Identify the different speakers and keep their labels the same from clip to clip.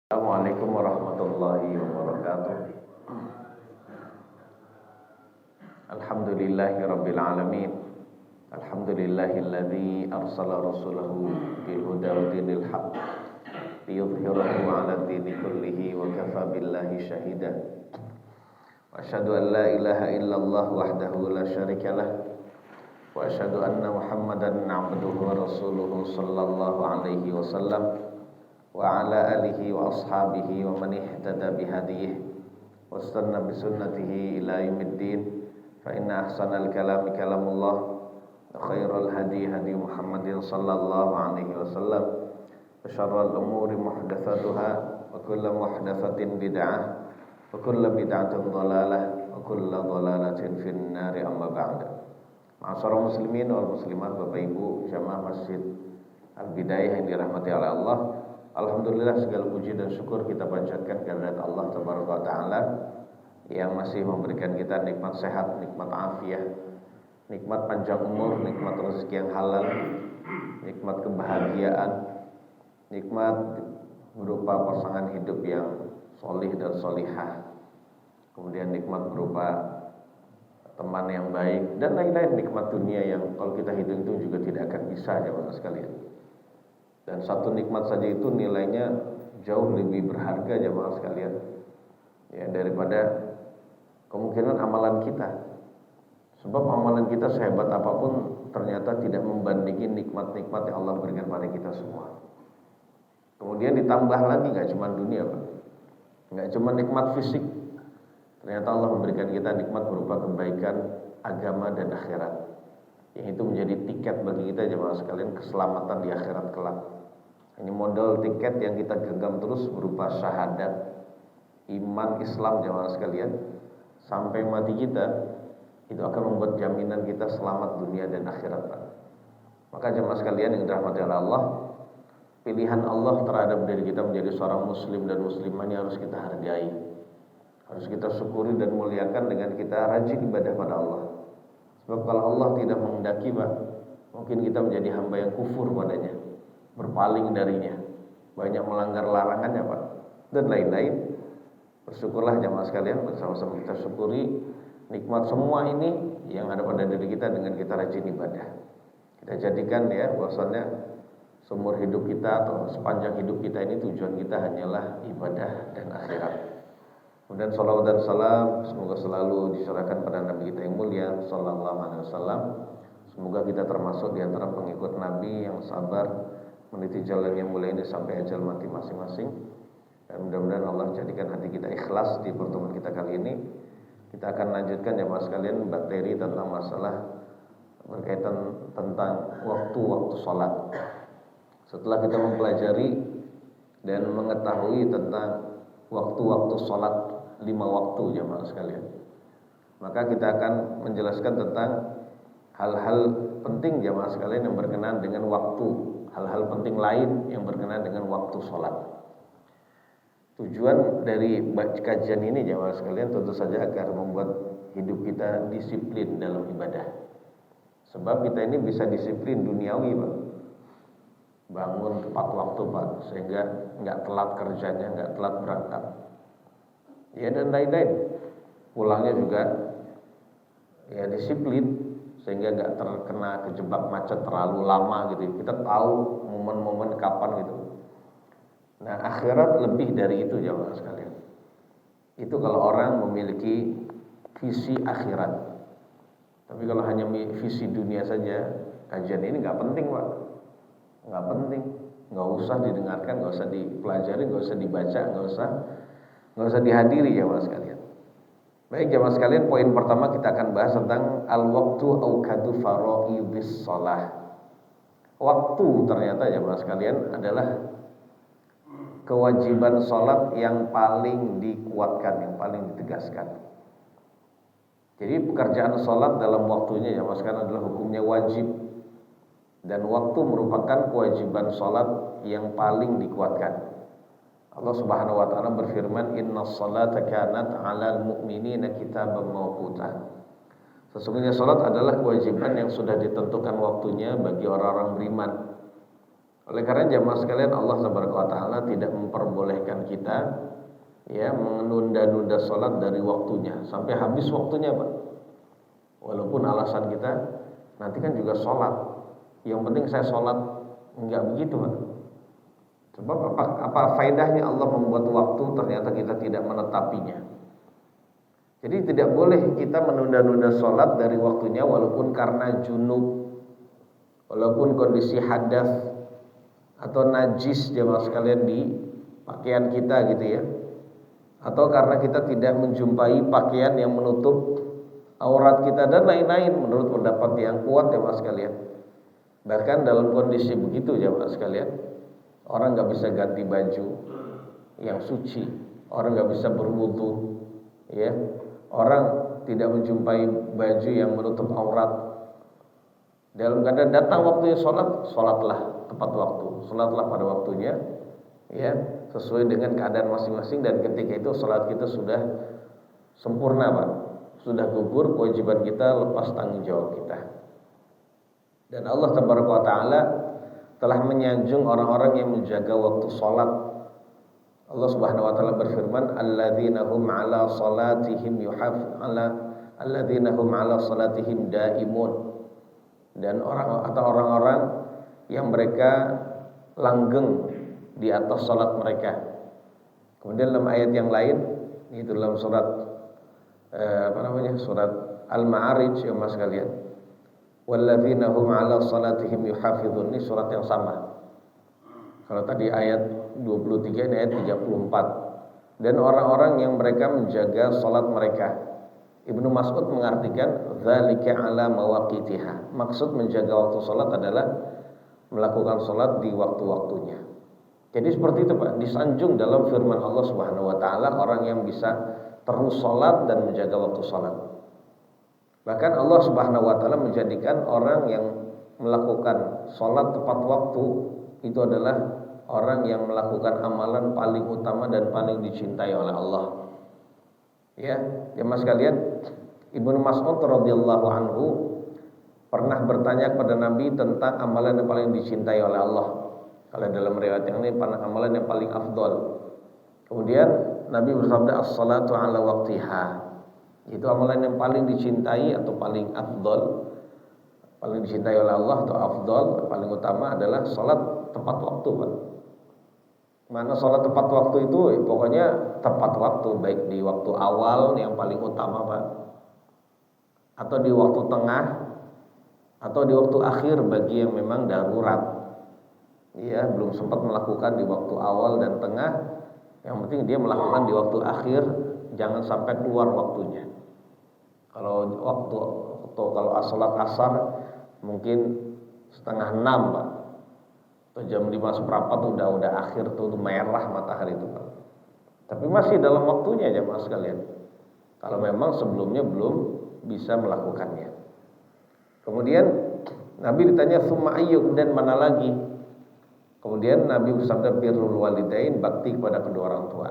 Speaker 1: Assalamualaikum warahmatullahi wabarakatuh. Alhamdulillahi rabbil alamin. Alhamdulillahilladzi arsala rasulahu bil huda wa dinil haqq liyudhhirahu 'ala dini kullihi wa kafa billahi shahida. Wa asyhadu an la ilaha illallah wahdahu la syarika lah. Wa asyhadu anna Muhammadan 'abduhu wa rasuluhu sallallahu alaihi wasallam wa ala alihi wa ashabihi wa man ihtada bihadiyih wastanna bisunnatihi ila yaumiddin. Fa inna ahsanal kalami kalamullah wa khairal hadi hadi Muhammadin sallallahu alaihi wasallam wa syarral umuri muhdatsatuha wa kullu muhdatsatin bid'ah wa kullu bid'atin dhalalah wa kullu dhalalatin finnari amma ba'd. Ma'asyiral muslimin wal muslimat, Bapak Ibu jamaah Masjid Al-Bidayah yang dirahmati oleh Allah. Alhamdulillah, segala puji dan syukur kita panjatkan kehadirat Allah Tabaraka wa Ta'ala yang masih memberikan kita nikmat sehat, nikmat afiah, nikmat panjang umur, nikmat rezeki yang halal, nikmat kebahagiaan, nikmat berupa pasangan hidup yang solih dan solihah, kemudian nikmat berupa teman yang baik, dan lain-lain nikmat dunia yang kalau kita hitung itu juga tidak akan bisa, jemaah sekalian. Dan satu nikmat saja itu nilainya jauh lebih berharga, jemaah sekalian, ya, daripada kemungkinan amalan kita. Sebab amalan kita sehebat apapun ternyata tidak membandingin nikmat-nikmat yang Allah berikan pada kita semua. Kemudian ditambah lagi, gak cuma dunia, Pak, gak cuma nikmat fisik, ternyata Allah memberikan kita nikmat berupa kebaikan agama dan akhirat, yang itu menjadi tiket bagi kita, jemaah sekalian, keselamatan di akhirat kelak. Ini modal tiket yang kita genggam terus berupa syahadat, iman Islam, jemaah sekalian, sampai mati kita. Itu akan membuat jaminan kita selamat dunia dan akhirat, Pak. Maka jemaah sekalian yang dirahmati oleh Allah, pilihan Allah terhadap diri kita menjadi seorang muslim dan muslimah ini harus kita hargai, harus kita syukuri dan muliakan dengan kita rajin ibadah pada Allah. Sebab kalau Allah tidak menghendaki, Pak, mungkin kita menjadi hamba yang kufur padanya, berpaling darinya, banyak melanggar larangannya, Pak, dan lain-lain. Bersyukurlah jamaah sekalian, bersama-sama kita syukuri nikmat semua ini yang ada pada diri kita dengan kita rajin ibadah. Kita jadikan, ya, bahwasannya seumur hidup kita atau sepanjang hidup kita ini tujuan kita hanyalah ibadah dan akhirat. Kemudian salawat dan salam semoga selalu diserahkan pada Nabi kita yang mulia sallallahu alaihi wasallam. Semoga kita termasuk di antara pengikut Nabi yang sabar meniti jalan yang mulia ini sampai ajal mati masing-masing. Dan mudah-mudahan Allah jadikan hati kita ikhlas di pertemuan kita kali ini. Kita akan lanjutkan, jemaah sekalian, materi tentang masalah berkaitan tentang waktu-waktu sholat. Setelah kita mempelajari dan mengetahui tentang waktu-waktu sholat 5 waktu, jemaah sekalian, maka kita akan menjelaskan tentang hal-hal penting, jemaah sekalian, yang berkenaan dengan waktu, hal-hal penting lain yang berkenaan dengan waktu sholat. Tujuan dari kajian ini, jemaah sekalian, tentu saja agar membuat hidup kita disiplin dalam ibadah. Sebab kita ini bisa disiplin duniawi, Pak, bangun tepat waktu, Pak, sehingga nggak telat kerjanya, nggak telat berangkat, ya, dan lain-lain. Pulangnya juga, ya, disiplin sehingga nggak terkena kejebak macet terlalu lama gitu. Kita tahu momen-momen kapan gitu. Nah, akhirat lebih dari itu, jemaah sekalian. Itu kalau orang memiliki visi akhirat. Tapi kalau hanya visi dunia saja, kajian ini nggak penting, Pak. Nggak penting, nggak usah didengarkan, nggak usah dipelajari, nggak usah dibaca, nggak usah dihadiri, jemaah sekalian. Baik, jemaah sekalian, poin pertama kita akan bahas tentang al-waqtu awqatu faraidis shalah. Waktu ternyata, jemaah sekalian, adalah kewajiban sholat yang paling dikuatkan, yang paling ditegaskan. Jadi pekerjaan sholat dalam waktunya, jemaah sekalian, adalah hukumnya wajib. Dan waktu merupakan kewajiban sholat yang paling dikuatkan. Allah Subhanahu wa ta'ala berfirman, innas salata kanat 'alal mu'minina kitaban mawquta. Sesungguhnya sholat adalah kewajiban yang sudah ditentukan waktunya bagi orang-orang beriman. Oleh karena jamaah sekalian, Allah Subhanahu wa taala tidak memperbolehkan kita ya menunda-nunda sholat dari waktunya sampai habis waktunya, Pak. Walaupun alasan kita nanti kan juga sholat, yang penting saya sholat, enggak begitu, Pak. Sebab apa faedahnya Allah membuat waktu ternyata kita tidak menetapinya. Jadi tidak boleh kita menunda-nunda sholat dari waktunya walaupun karena junub, walaupun kondisi hadas atau najis jemaah sekalian di pakaian kita gitu ya, atau karena kita tidak menjumpai pakaian yang menutup aurat kita dan lain-lain menurut pendapat yang kuat jemaah sekalian. Bahkan dalam kondisi begitu jemaah sekalian, orang nggak bisa ganti baju yang suci, orang nggak bisa berwudu, ya, orang tidak menjumpai baju yang menutup aurat. Dalam keadaan datang waktunya sholat, sholatlah tepat waktu, sholatlah pada waktunya, ya, sesuai dengan keadaan masing-masing, dan ketika itu sholat kita sudah sempurna, Pak, sudah gugur kewajiban kita, lepas tanggung jawab kita. Dan Allah Taala telah menyanjung orang-orang yang menjaga waktu sholat. Allah Subhanahu wa taala berfirman, alladzina hum ala salatihim alladzina hum ala salatihim daimun. Dan orang-orang yang mereka langgeng di atas salat mereka. Kemudian dalam ayat yang lain, itu dalam surat surat Al-Ma'arij ya Mas sekalian. Walladzina hum 'ala salatihim yuhafizun, ini surat yang sama. Kalau tadi ayat 23, ini ayat 34. Dan orang-orang yang mereka menjaga salat mereka. Ibnu Mas'ud mengartikan dzalika 'ala mawaqitiha. Maksud menjaga waktu salat adalah melakukan salat di waktu-waktunya. Jadi seperti itu, Pak, disanjung dalam firman Allah Subhanahu wa taala orang yang bisa terus salat dan menjaga waktu salat. Bahkan Allah Subhanahu wa taala menjadikan orang yang melakukan salat tepat waktu itu adalah orang yang melakukan amalan paling utama dan paling dicintai oleh Allah. Ya, jemaah sekalian, Ibnu Mas'ud radhiyallahu anhu pernah bertanya kepada Nabi tentang amalan yang paling dicintai oleh Allah. Kalau dalam riwayat yang ini amalan yang paling afdol. Kemudian Nabi bersabda as-salatu ala waqtiha. Itu amalan yang paling dicintai atau paling afdol, paling dicintai oleh Allah atau afdol, paling utama adalah salat tepat waktu, Pak. Mana salat tepat waktu itu pokoknya tepat waktu, baik di waktu awal yang paling utama, Pak, atau di waktu tengah, atau di waktu akhir bagi yang memang darurat. Ya, belum sempat melakukan di waktu awal dan tengah, yang penting dia melakukan di waktu akhir, jangan sampai keluar waktunya. Kalau salat asar mungkin 5:30, Pak, atau jam 5 seperempat udah akhir tuh merah matahari itu, Pak. Tapi masih dalam waktunya jemaah sekalian. Kalau memang sebelumnya belum bisa melakukannya. Kemudian Nabi ditanya summa ayyuk, dan mana lagi? Kemudian Nabi bersabda birrul walidain, bakti kepada kedua orang tua.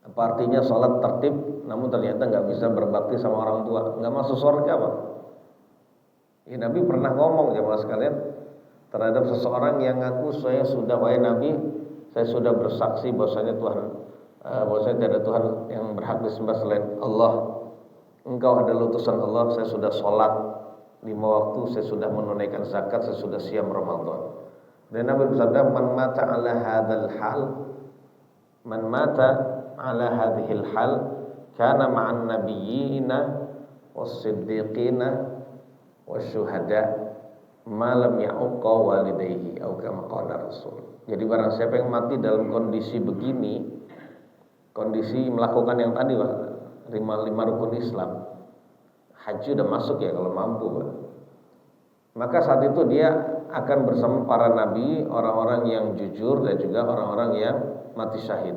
Speaker 1: Apa artinya sholat tertib namun ternyata nggak bisa berbakti sama orang tua, nggak masuk surga, Pak? Ya, Nabi pernah ngomong jemaah sekalian terhadap seseorang yang ngaku saya sudah, wahai Nabi, saya sudah bersaksi bahwasanya bahwasanya tidak ada Tuhan yang berhak disembah selain Allah. Engkau adalah utusan Allah, saya sudah sholat 5 waktu, saya sudah menunaikan zakat, saya sudah siam Ramadan. Dan Nabi bersabda, man mata ala hadhil hal kana ma'an nabiyyina was-siddiqina wasyuhada malam ya'uqa walidayhi atau kama qala Rasul. Jadi barang siapa yang mati dalam kondisi begini, kondisi melakukan yang tadi, Pak, 5 rukun Islam, haji udah masuk ya kalau mampu, Pak, maka saat itu dia akan bersama para nabi, orang-orang yang jujur dan juga orang-orang yang mati syahid.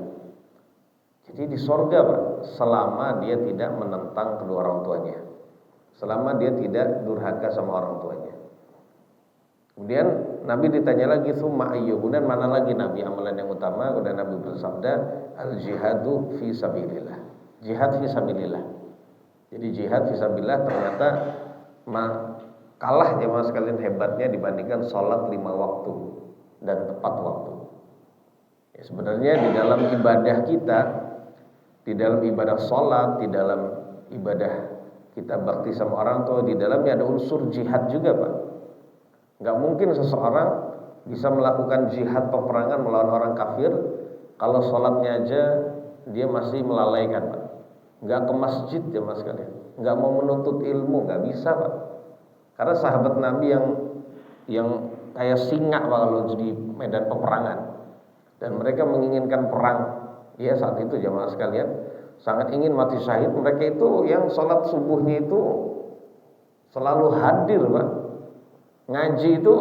Speaker 1: Jadi di sorga, Pak, selama dia tidak menentang kedua orang tuanya, selama dia tidak durhaka sama orang tuanya. Kemudian Nabi ditanya lagi summa ayyuh, dan mana lagi Nabi amalan yang utama? Kemudian Nabi bersabda al jihadu fi sabilillah, jihad fi sabilillah. Jadi jihad fi sabilillah ternyata kalah jemaah sekalian hebatnya dibandingkan sholat 5 waktu dan tepat waktu. Ya, sebenarnya di dalam ibadah kita, di dalam ibadah sholat, di dalam ibadah kita bakti sama orang tua, di dalamnya ada unsur jihad juga Pak. Gak mungkin seseorang bisa melakukan jihad peperangan melawan orang kafir kalau sholatnya aja dia masih melalaikan Pak. Gak ke masjid jemaah sekalian, gak mau menuntut ilmu, gak bisa Pak. Karena sahabat Nabi yang kayak singa Pak kalau di medan peperangan, dan mereka menginginkan perang. Ya saat itu jemaah sekalian sangat ingin mati syahid. Mereka itu yang sholat subuhnya itu selalu hadir Pak. Ngaji itu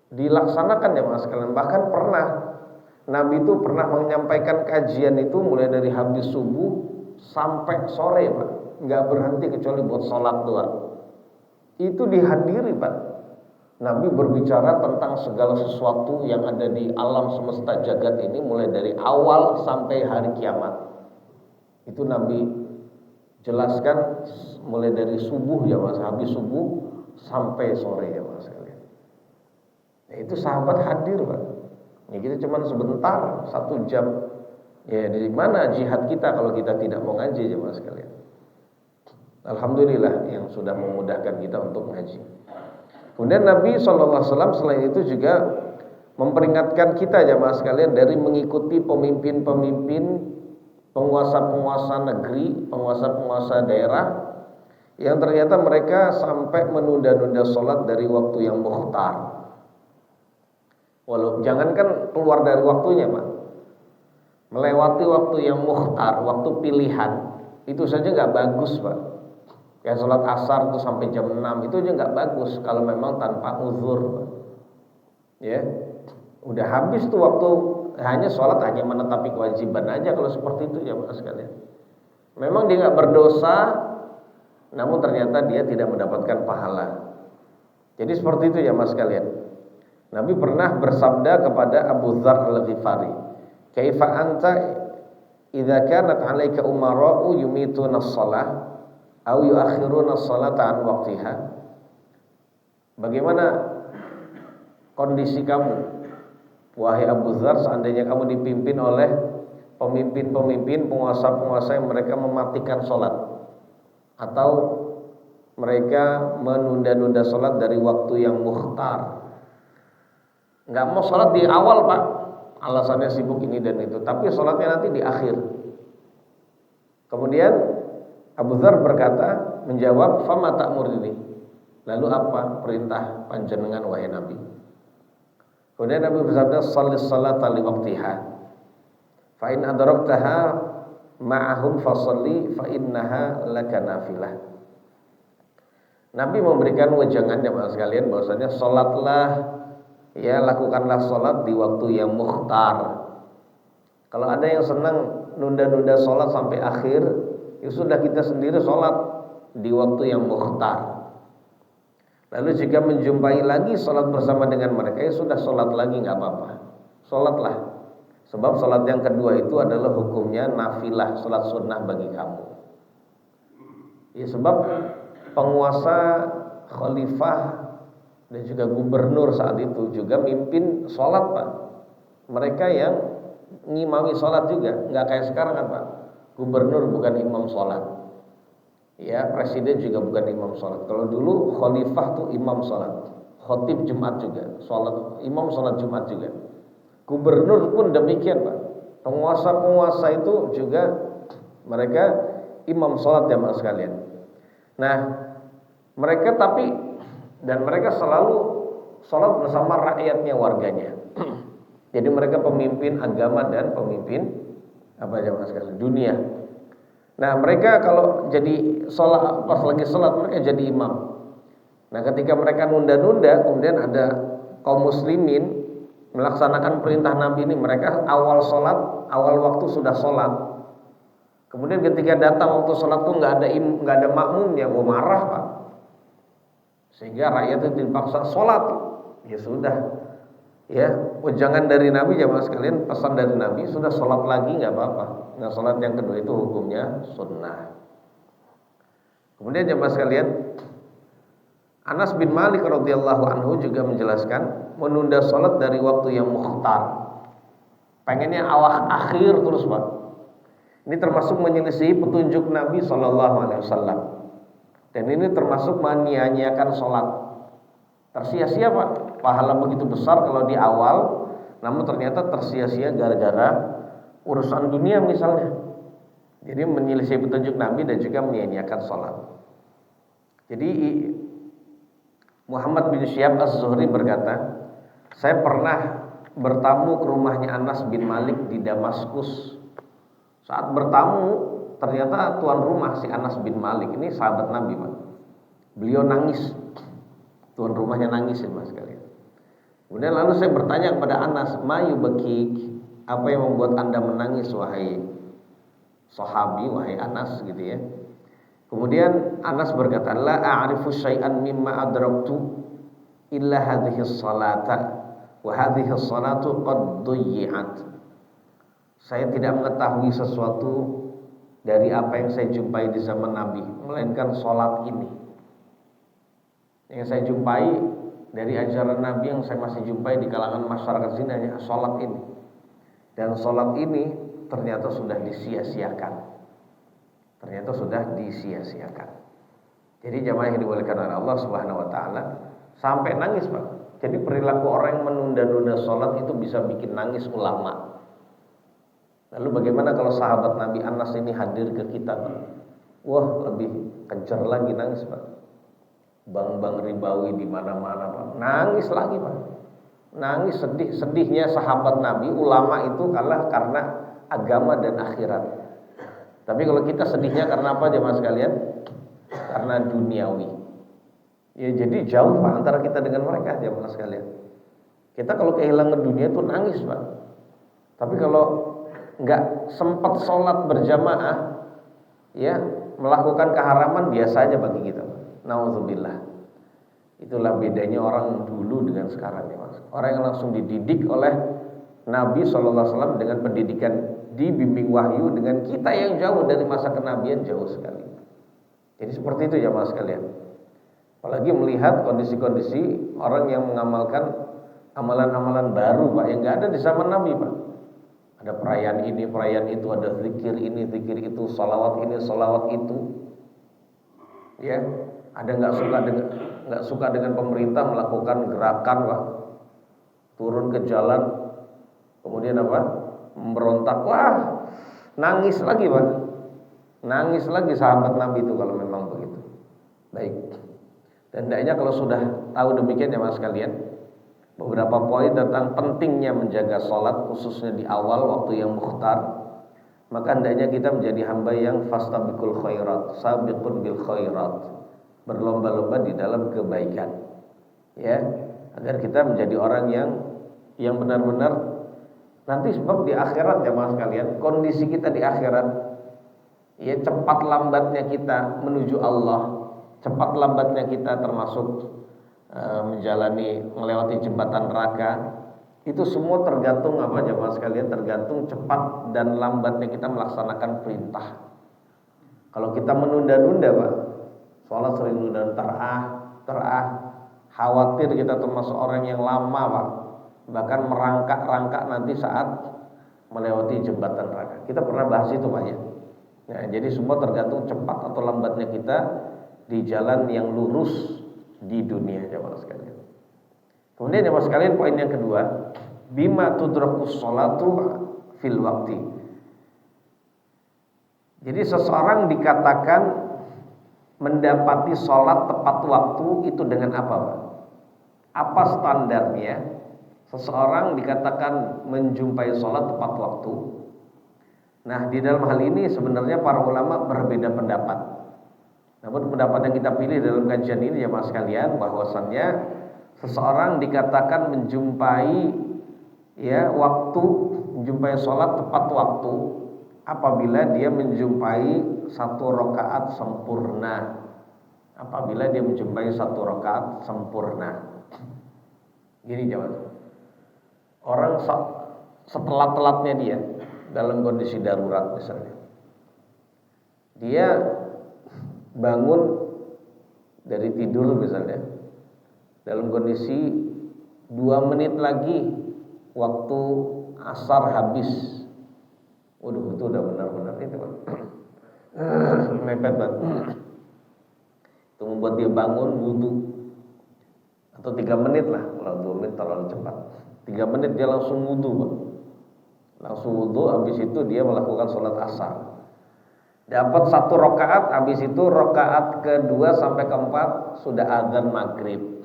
Speaker 1: dilaksanakan jemaah sekalian. Bahkan pernah Nabi itu pernah menyampaikan kajian itu mulai dari habis subuh sampai sore Pak. Nggak berhenti kecuali buat sholat doang. Itu dihadiri Pak. Nabi berbicara tentang segala sesuatu yang ada di alam semesta jagat ini, mulai dari awal sampai hari kiamat. Itu Nabi jelaskan mulai dari subuh ya Mas, habis subuh sampai sore ya Mas sekalian. Nah, itu sahabat hadir Pak. Ya kita cuma sebentar, 1 jam. Ya dari mana jihad kita kalau kita tidak mau ngaji ya Mas sekalian. Alhamdulillah yang sudah memudahkan kita untuk ngaji. Kemudian Nabi SAW selain itu juga memperingatkan kita jamaah sekalian dari mengikuti pemimpin-pemimpin, penguasa-penguasa negeri, penguasa-penguasa daerah yang ternyata mereka sampai menunda-nunda sholat dari waktu yang mukhtar. Walau jangankan keluar dari waktunya Pak, melewati waktu yang mukhtar, waktu pilihan, itu saja nggak bagus Pak. Kayak sholat asar itu sampai jam 6 itu aja nggak bagus kalau memang tanpa uzur. Ya, udah habis tuh waktu, hanya sholat hanya menetapi kewajiban aja kalau seperti itu ya Mas sekalian. Memang dia nggak berdosa, namun ternyata dia tidak mendapatkan pahala. Jadi seperti itu ya Mas sekalian. Nabi pernah bersabda kepada Abu Dzar Al-Ghifari, "Kaifa anta idza kanat 'alaika umara'u yumituna as-shalah au yuakhiruna as-salata an waqtiha." Bagaimana kondisi kamu wahai Abu Dzar seandainya kamu dipimpin oleh pemimpin-pemimpin, penguasa-penguasa yang mereka mematikan sholat atau mereka menunda-nunda sholat dari waktu yang mukhtar. Nggak mau sholat di awal Pak, alasannya sibuk ini dan itu, tapi sholatnya nanti di akhir. Kemudian Abu Dzar berkata, menjawab, "Fama ta'murni?" Lalu apa perintah panjenengan wahai Nabi? Kemudian Nabi bersabda, "Shallis salata li waqtiha. Fa in adraktaha ma'ahum fashalli fa innaha laka nafilah." Nabi memberikan wejangan ya Bapak sekalian bahwasanya salatlah, ya lakukanlah salat di waktu yang mukhtar. Kalau ada yang senang nunda-nunda salat sampai akhir, ya sudah kita sendiri sholat di waktu yang mukhtar. Lalu jika menjumpai lagi sholat bersama dengan mereka, ya sudah sholat lagi nggak apa-apa, sholatlah. Sebab sholat yang kedua itu adalah hukumnya nafilah, sholat sunnah bagi kamu. Ya sebab penguasa, khalifah dan juga gubernur saat itu juga mimpin sholat Pak. Mereka yang ngimami sholat juga, nggak kayak sekarang kan Pak. Gubernur bukan imam sholat, ya presiden juga bukan imam sholat. Kalau dulu khalifah tuh imam sholat, khotib Jumat juga, sholat, imam sholat Jumat juga. Gubernur pun demikian Pak. Penguasa-penguasa itu juga mereka imam sholat ya Mas sekalian. Nah mereka mereka selalu sholat bersama rakyatnya, warganya. Jadi mereka pemimpin agama dan pemimpin apa aja Mas sekalian, dunia. Nah mereka kalau jadi sholat, pas lagi sholat mereka jadi imam. Nah ketika mereka nunda-nunda, kemudian ada kaum muslimin melaksanakan perintah Nabi ini, mereka awal sholat, awal waktu sudah sholat. Kemudian ketika datang waktu sholat tuh nggak ada makmumnya, marah Pak. Sehingga rakyat itu dipaksa sholat. Ya sudah. Ya, jangan dari Nabi jamaah sekalian, pesan dari Nabi, sudah sholat lagi nggak apa-apa. Nah sholat yang kedua itu hukumnya sunnah. Kemudian jamaah sekalian, Anas bin Malik radhiyallahu anhu juga menjelaskan menunda sholat dari waktu yang mukhtar. Pengennya awal akhir terus Pak. Ini termasuk menyelisih petunjuk Nabi Shallallahu Alaihi Wasallam. Dan ini termasuk menyia-nyiakan sholat. Tersia-sia Pak. Pahala begitu besar kalau di awal, namun ternyata tersia-sia gara-gara urusan dunia misalnya. Jadi menyelisih petunjuk Nabi dan juga menyia-nyiakan sholat. Jadi Muhammad bin Syihab Az-Zuhri berkata, saya pernah bertamu ke rumahnya Anas bin Malik di Damaskus. Saat bertamu, ternyata tuan rumah si Anas bin Malik ini sahabat Nabi, Pak. Beliau nangis. Tuan rumahnya nangis ya Mas sekalian. Kemudian lalu saya bertanya kepada Anas, "Ma yubakik? Apa yang membuat Anda menangis wahai sahabi, wahai Anas?" gitu ya. Kemudian Anas berkata, "La a'rifu syai'an mimma adraktu illa hadhihi salata wa hadhihi salatu qad dhuyyi'at." Saya tidak mengetahui sesuatu dari apa yang saya jumpai di zaman Nabi, melainkan salat ini. Yang saya jumpai dari ajaran Nabi yang saya masih jumpai di kalangan masyarakat sini hanya salat ini. Dan salat ini ternyata sudah disia-siakan. Ternyata sudah disia-siakan. Jadi jamaah yang dimuliakan oleh Allah Subhanahu wa taala sampai nangis, Pak. Jadi perilaku orang yang menunda-nunda salat itu bisa bikin nangis ulama. Lalu bagaimana kalau sahabat Nabi Anas ini hadir ke kita, Pak? Wah, lebih kejar lagi nangis, Pak. Bang-bang ribawi di mana-mana, Pak. Nangis lagi, Pak. Nangis sedihnya sahabat Nabi, ulama itu kalah karena agama dan akhirat. Tapi kalau kita sedihnya karena apa jemaah sekalian? Karena duniawi. Ya jadi jauh Pak antara kita dengan mereka jemaah sekalian. Kita kalau kehilangan dunia itu nangis Pak. Tapi kalau nggak sempat sholat berjamaah, ya melakukan keharaman biasa aja bagi kita. Nauzubillah. Itulah bedanya orang dulu dengan sekarang ya Mas. Orang yang langsung dididik oleh Nabi SAW dengan pendidikan dibimbing wahyu, dengan kita yang jauh dari masa kenabian jauh sekali. Jadi seperti itu ya Mas sekalian. Apalagi melihat kondisi-kondisi orang yang mengamalkan amalan-amalan baru Pak yang nggak ada di zaman Nabi Pak. Ada perayaan ini, perayaan itu, ada zikir ini, zikir itu, salawat ini, salawat itu. Ya, ada nggak suka dengan pemerintah melakukan gerakan Pak, turun ke jalan, kemudian apa? Memberontak, wah, nangis lagi Pak. Nangis lagi sahabat Nabi itu kalau memang begitu. Baik. Dan hendaknya kalau sudah tahu demikian ya Mas sekalian, beberapa poin tentang pentingnya menjaga sholat khususnya di awal waktu yang mukhtar, maka hendaknya kita menjadi hamba yang fastabiqul khairat, sabiqun bil khairat, berlomba-lomba di dalam kebaikan. Ya, agar kita menjadi orang yang benar-benar nanti sebab di akhirat ya Mas sekalian, kondisi kita di akhirat, ya cepat lambatnya kita menuju Allah, cepat lambatnya kita termasuk melewati jembatan neraka, itu semua tergantung apa jemaah sekalian, tergantung cepat dan lambatnya kita melaksanakan perintah. Kalau kita menunda-nunda Pak, sholat sering nunda, khawatir kita termasuk orang yang lama Pak, bahkan merangkak-rangkak nanti saat melewati jembatan neraka. Kita pernah bahas itu Pak ya. Nah, jadi semua tergantung cepat atau lambatnya kita di jalan yang lurus di dunia jemaah sekalian. Kemudian jemaah sekalian poin yang kedua, bima tudrakus sholatu fil waqti. Jadi seseorang dikatakan mendapati sholat tepat waktu itu dengan apa Pak? Apa standarnya? Seseorang dikatakan menjumpai sholat tepat waktu. Nah, di dalam hal ini sebenarnya para ulama berbeda pendapat. Namun pendapat yang kita pilih dalam kajian ini ya Mas sekalian, bahwasannya seseorang dikatakan menjumpai menjumpai sholat tepat waktu apabila dia menjumpai satu rakaat sempurna. Apabila dia menjumpai satu rakaat sempurna. Gini jawab. Orang setelat-telatnya dia dalam kondisi darurat misalnya, dia bangun dari tidur misalnya, dalam kondisi 2 menit lagi waktu asar habis. Waduh, itu udah benar-benar itu Pak. Mepet banget. Itu membuat dia bangun wudu. Atau 3 menit lah, kalau 2 menit terlalu cepat. 3 menit dia langsung wudu Pak. Langsung wudu, habis itu dia melakukan sholat asar. Dapat 1 rakaat, habis itu rakaat kedua sampai keempat sudah azan maghrib.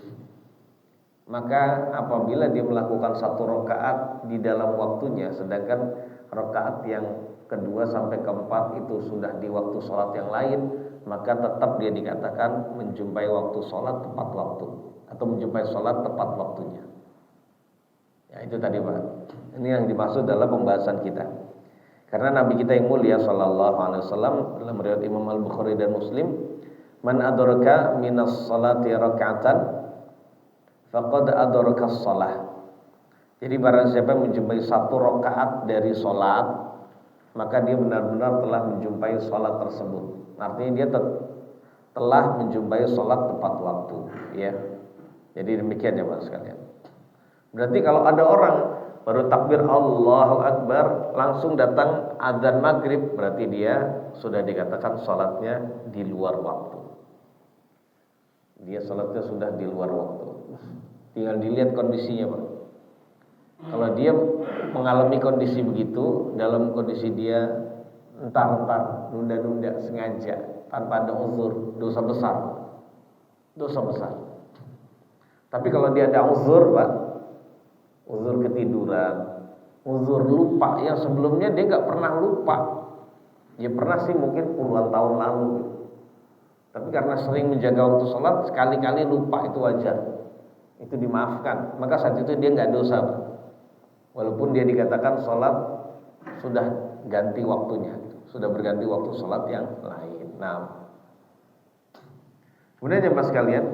Speaker 1: Maka apabila dia melakukan 1 rakaat di dalam waktunya, sedangkan rakaat yang kedua sampai keempat itu sudah di waktu sholat yang lain, maka tetap dia dikatakan menjumpai waktu sholat tepat waktu, atau menjumpai sholat tepat waktunya. Ya itu tadi Pak. Ini yang dimaksud dalam pembahasan kita. Karena Nabi kita yang mulia sallallahu alaihi wasallam dalam riwayat Imam Al-Bukhari dan Muslim, man adraka minas salati raka'atan faqad adraka shalah. Jadi barang siapa yang menjumpai 1 rakaat dari salat, maka dia benar-benar telah menjumpai salat tersebut. Artinya dia telah menjumpai salat tepat waktu, ya. Jadi demikian ya Pak sekalian. Berarti kalau ada orang baru takbir Allahu Akbar langsung datang adzan maghrib, berarti dia sudah dikatakan sholatnya di luar waktu. Dia sholatnya sudah di luar waktu. Tinggal dilihat kondisinya Pak. Kalau dia mengalami kondisi begitu, dalam kondisi dia entar-entar, nunda-nunda sengaja tanpa ada uzur, dosa besar. Dosa besar. Tapi kalau dia ada uzur Pak, uzur ketiduran, uzur lupa yang sebelumnya dia nggak pernah lupa. Ya pernah sih mungkin puluhan tahun lalu. Tapi karena sering menjaga waktu sholat, sekali-kali lupa itu wajar. Itu dimaafkan. Maka saat itu dia nggak dosa. Walaupun dia dikatakan sholat sudah ganti waktunya, sudah berganti waktu sholat yang lain. Nah, kemudian jemaah sekalian,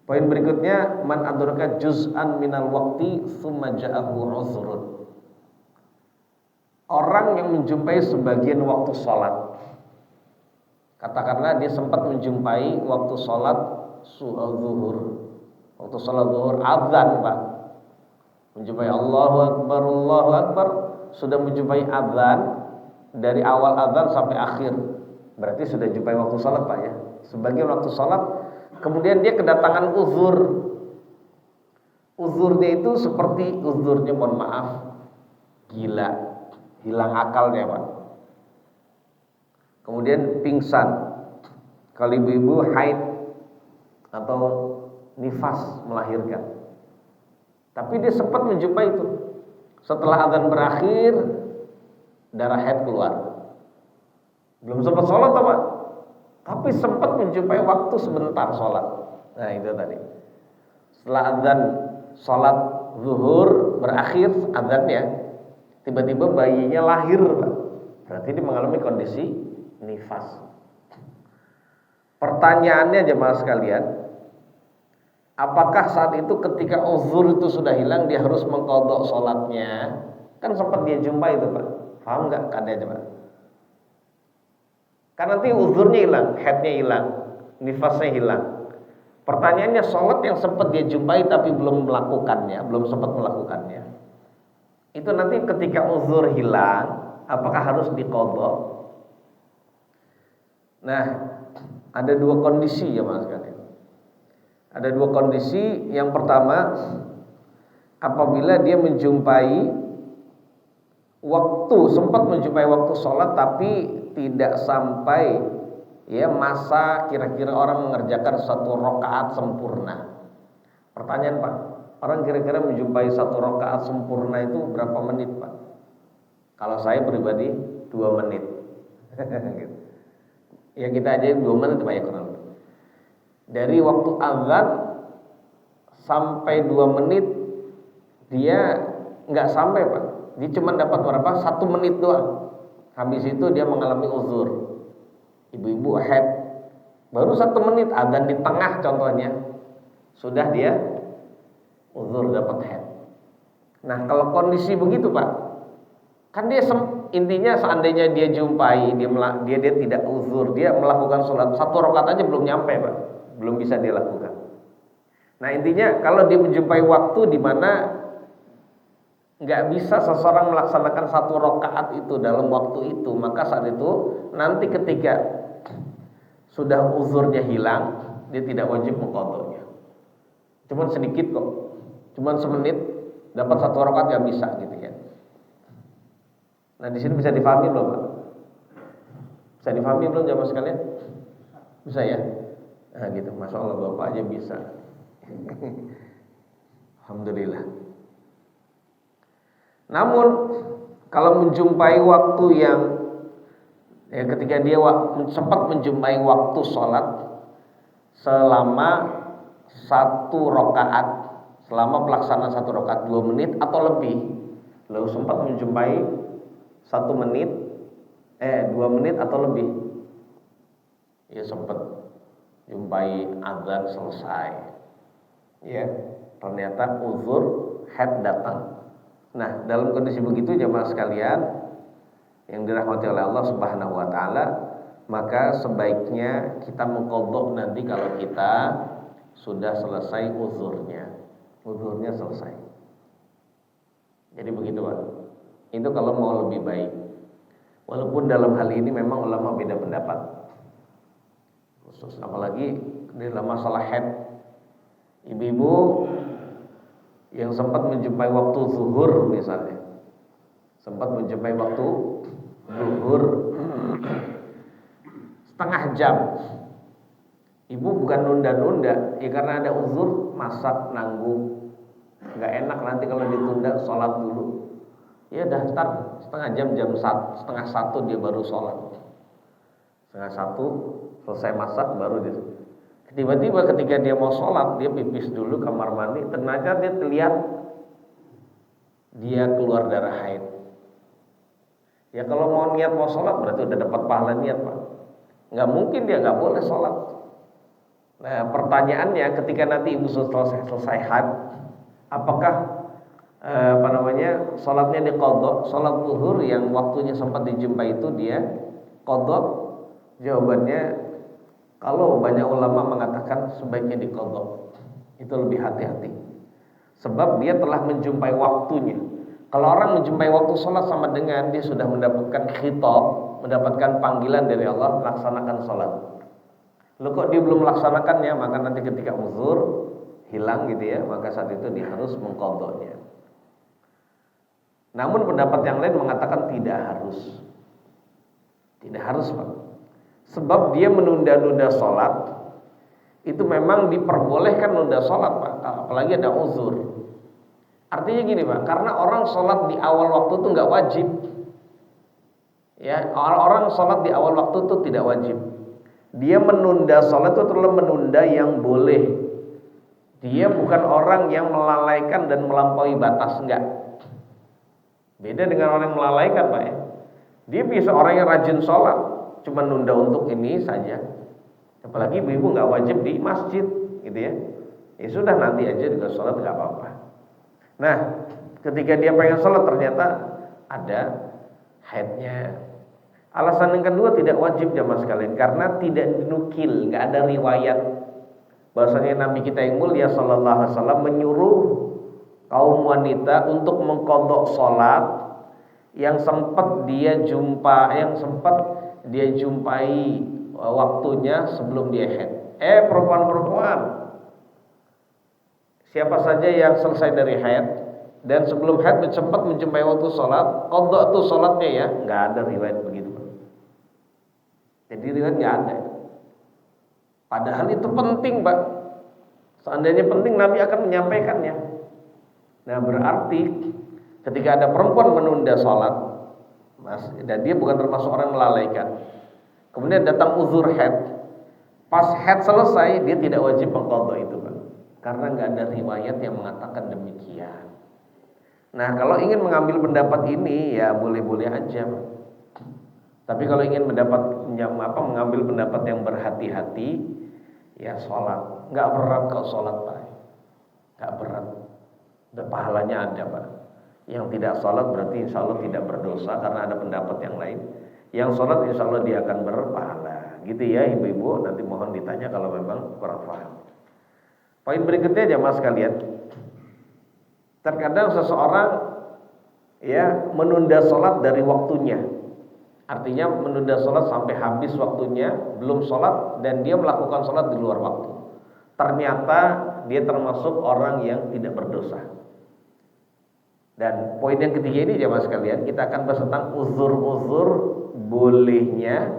Speaker 1: poin berikutnya, man adraka juz'an minal waqti tsumma ja'ahu uzrun. Orang yang menjumpai sebagian waktu salat. Katakanlah dia sempat menjumpai waktu salat zuhur. Waktu salat zuhur azan, Pak. Menjumpai Allahu Akbar, sudah menjumpai azan dari awal azan sampai akhir. Berarti sudah jumpai waktu salat, Pak ya. Sebagian waktu salat. Kemudian dia kedatangan uzur. Uzurnya itu seperti uzurnya, mohon maaf, gila, hilang akalnya Pak. Kemudian pingsan. Kalau ibu-ibu haid atau nifas melahirkan. Tapi dia sempat menjumpai itu. Setelah azan berakhir, darah haid keluar. Belum sempat sholat Pak. Tapi sempat menjumpai waktu sebentar sholat. Nah itu tadi. Setelah azan sholat zuhur berakhir azannya, tiba-tiba bayinya lahir. Berarti dia mengalami kondisi nifas. Pertanyaannya jemaah sekalian, apakah saat itu ketika uzur itu sudah hilang dia harus mengqadha sholatnya? Kan sempat dia jumpai itu Pak. Paham nggak keadaannya Pak? Kan nanti uzurnya hilang, haidnya hilang, nifasnya hilang. Pertanyaannya, sholat yang sempat dia jumpai tapi belum melakukannya, belum sempat melakukannya, itu nanti ketika uzur hilang, apakah harus diqadha? Nah, ada 2 kondisi ya Mas sekalian. Ada 2 kondisi. Yang pertama, apabila dia menjumpai waktu, sempat menjumpai waktu sholat tapi tidak sampai ya masa kira-kira orang mengerjakan 1 rakaat sempurna. Pertanyaan Pak, orang kira-kira menjumpai 1 rakaat sempurna itu berapa menit Pak? Kalau saya pribadi 2 menit. Ya kita aja 2 menit Pak ya kurang. Dari waktu azan sampai 2 menit dia nggak sampai Pak. Dia cuma dapat berapa? 1 menit doang. Habis itu dia mengalami uzur. Ibu-ibu haid baru 1 menit, azan di tengah contohnya, sudah dia uzur dapat haid. Nah kalau kondisi begitu Pak, kan dia intinya seandainya dia jumpai, dia tidak uzur, dia melakukan sholat 1 rakaat aja belum nyampe Pak, belum bisa dia lakukan. Nah intinya kalau dia menjumpai waktu di mana nggak bisa seseorang melaksanakan satu rakaat itu dalam waktu itu, maka saat itu nanti ketika sudah uzurnya hilang, dia tidak wajib mengqadanya. Cuman sedikit kok, cuman semenit dapat satu rakaat nggak bisa gitu ya. Nah di sini bisa difahami belum Pak? Bisa difahami belum jamaah sekalian? Bisa ya? Nah gitu, masya Allah Bapak aja bisa. Alhamdulillah. Namun kalau menjumpai waktu yang ketika dia sempat menjumpai waktu sholat selama satu rakaat, selama pelaksanaan satu rakaat 2 menit atau lebih, lalu sempat menjumpai 1 menit 2 menit atau lebih, ya sempat jumpai azan selesai, ya ternyata uzur haid datang. Nah dalam kondisi begitu jamaah sekalian yang dirahmati oleh Allah Subhanahu wa taala, maka sebaiknya kita mengqadha nanti kalau kita sudah selesai uzurnya selesai. Jadi begitu Pak. Itu kalau mau lebih baik. Walaupun dalam hal ini memang ulama beda pendapat. Khusus apalagi dalam masalah haid. Ibu-ibu yang sempat menjumpai waktu zuhur misalnya, sempat menjumpai waktu zuhur setengah jam, ibu bukan nunda-nunda, ya karena ada uzur, masak nanggung, nggak enak nanti kalau ditunda sholat dulu, ya daftar setengah jam, setengah satu dia baru sholat, setengah satu selesai masak baru dia. Tiba-tiba ketika dia mau sholat, dia pipis dulu kamar mandi, ternyata dia terlihat dia keluar darah haid. Ya kalau mau niat mau sholat berarti udah dapat pahala niat Pak. Nggak mungkin dia nggak boleh sholat. Nah pertanyaannya ketika nanti ibu selesai haid, apakah sholatnya diqadha? Sholat zuhur yang waktunya sempat dijumpai itu dia qadha? Jawabannya, kalau banyak ulama mengatakan sebaiknya diqadha. Itu lebih hati-hati. Sebab dia telah menjumpai waktunya. Kalau orang menjumpai waktu sholat sama dengan dia sudah mendapatkan khitab, mendapatkan panggilan dari Allah, laksanakan sholat. Lalu kok dia belum melaksanakannya, maka nanti ketika uzur hilang gitu ya, maka saat itu dia harus mengqadhanya. Namun pendapat yang lain mengatakan tidak harus. Tidak harus Pak. Sebab dia menunda-nunda sholat, itu memang diperbolehkan nunda sholat Pak, apalagi ada uzur. Artinya gini Pak, karena orang sholat di awal waktu itu nggak wajib. Ya, orang sholat di awal waktu itu tidak wajib. Dia menunda sholat itu adalah menunda yang boleh. Dia bukan orang yang melalaikan dan melampaui batas, enggak. Beda dengan orang yang melalaikan Pak ya. Dia bisa orang yang rajin sholat, cuma nunda untuk ini saja. Apalagi ibu-ibu nggak wajib di masjid, gitu ya. Ya sudah nanti aja juga sholat nggak apa-apa. Nah, ketika dia pengen sholat ternyata ada haidnya. Alasan yang kedua tidak wajib jamaah sekalian karena tidak dinukil, nggak ada riwayat bahwasanya Nabi kita yang mulia sallallahu alaihi wasallam menyuruh kaum wanita untuk mengqadha sholat yang sempat dia jumpai waktunya sebelum dia haid. Perempuan-perempuan, siapa saja yang selesai dari haid dan sebelum haid sempat menjumpai waktu sholat, qadha itu sholatnya ya, nggak ada riwayat begitu. Jadi riwayat nggak ada. Padahal itu penting Pak. Seandainya penting Nabi akan menyampaikannya. Nah berarti ketika ada perempuan menunda sholat, dan dia bukan termasuk orang melalaikan, kemudian datang uzur haid, pas haid selesai dia tidak wajib mengqadha itu Pak. Karena nggak ada riwayat yang mengatakan demikian. Nah kalau ingin mengambil pendapat ini ya boleh-boleh aja Pak. Tapi kalau ingin mengambil pendapat yang berhati-hati, ya sholat. Nggak berat kok sholat Pak. Nggak berat. Dan pahalanya ada Pak. Yang tidak sholat berarti insya Allah tidak berdosa karena ada pendapat yang lain. Yang sholat insya Allah dia akan berpahala. Gitu ya ibu-ibu. Nanti mohon ditanya kalau memang kurang paham. Poin berikutnya jamaah sekalian, terkadang seseorang ya menunda sholat dari waktunya. Artinya menunda sholat sampai habis waktunya, belum sholat, dan dia melakukan sholat di luar waktu. Ternyata dia termasuk orang yang tidak berdosa. Dan poin yang ketiga ini jamaah sekalian, kita akan bahas tentang uzur-uzur bolehnya.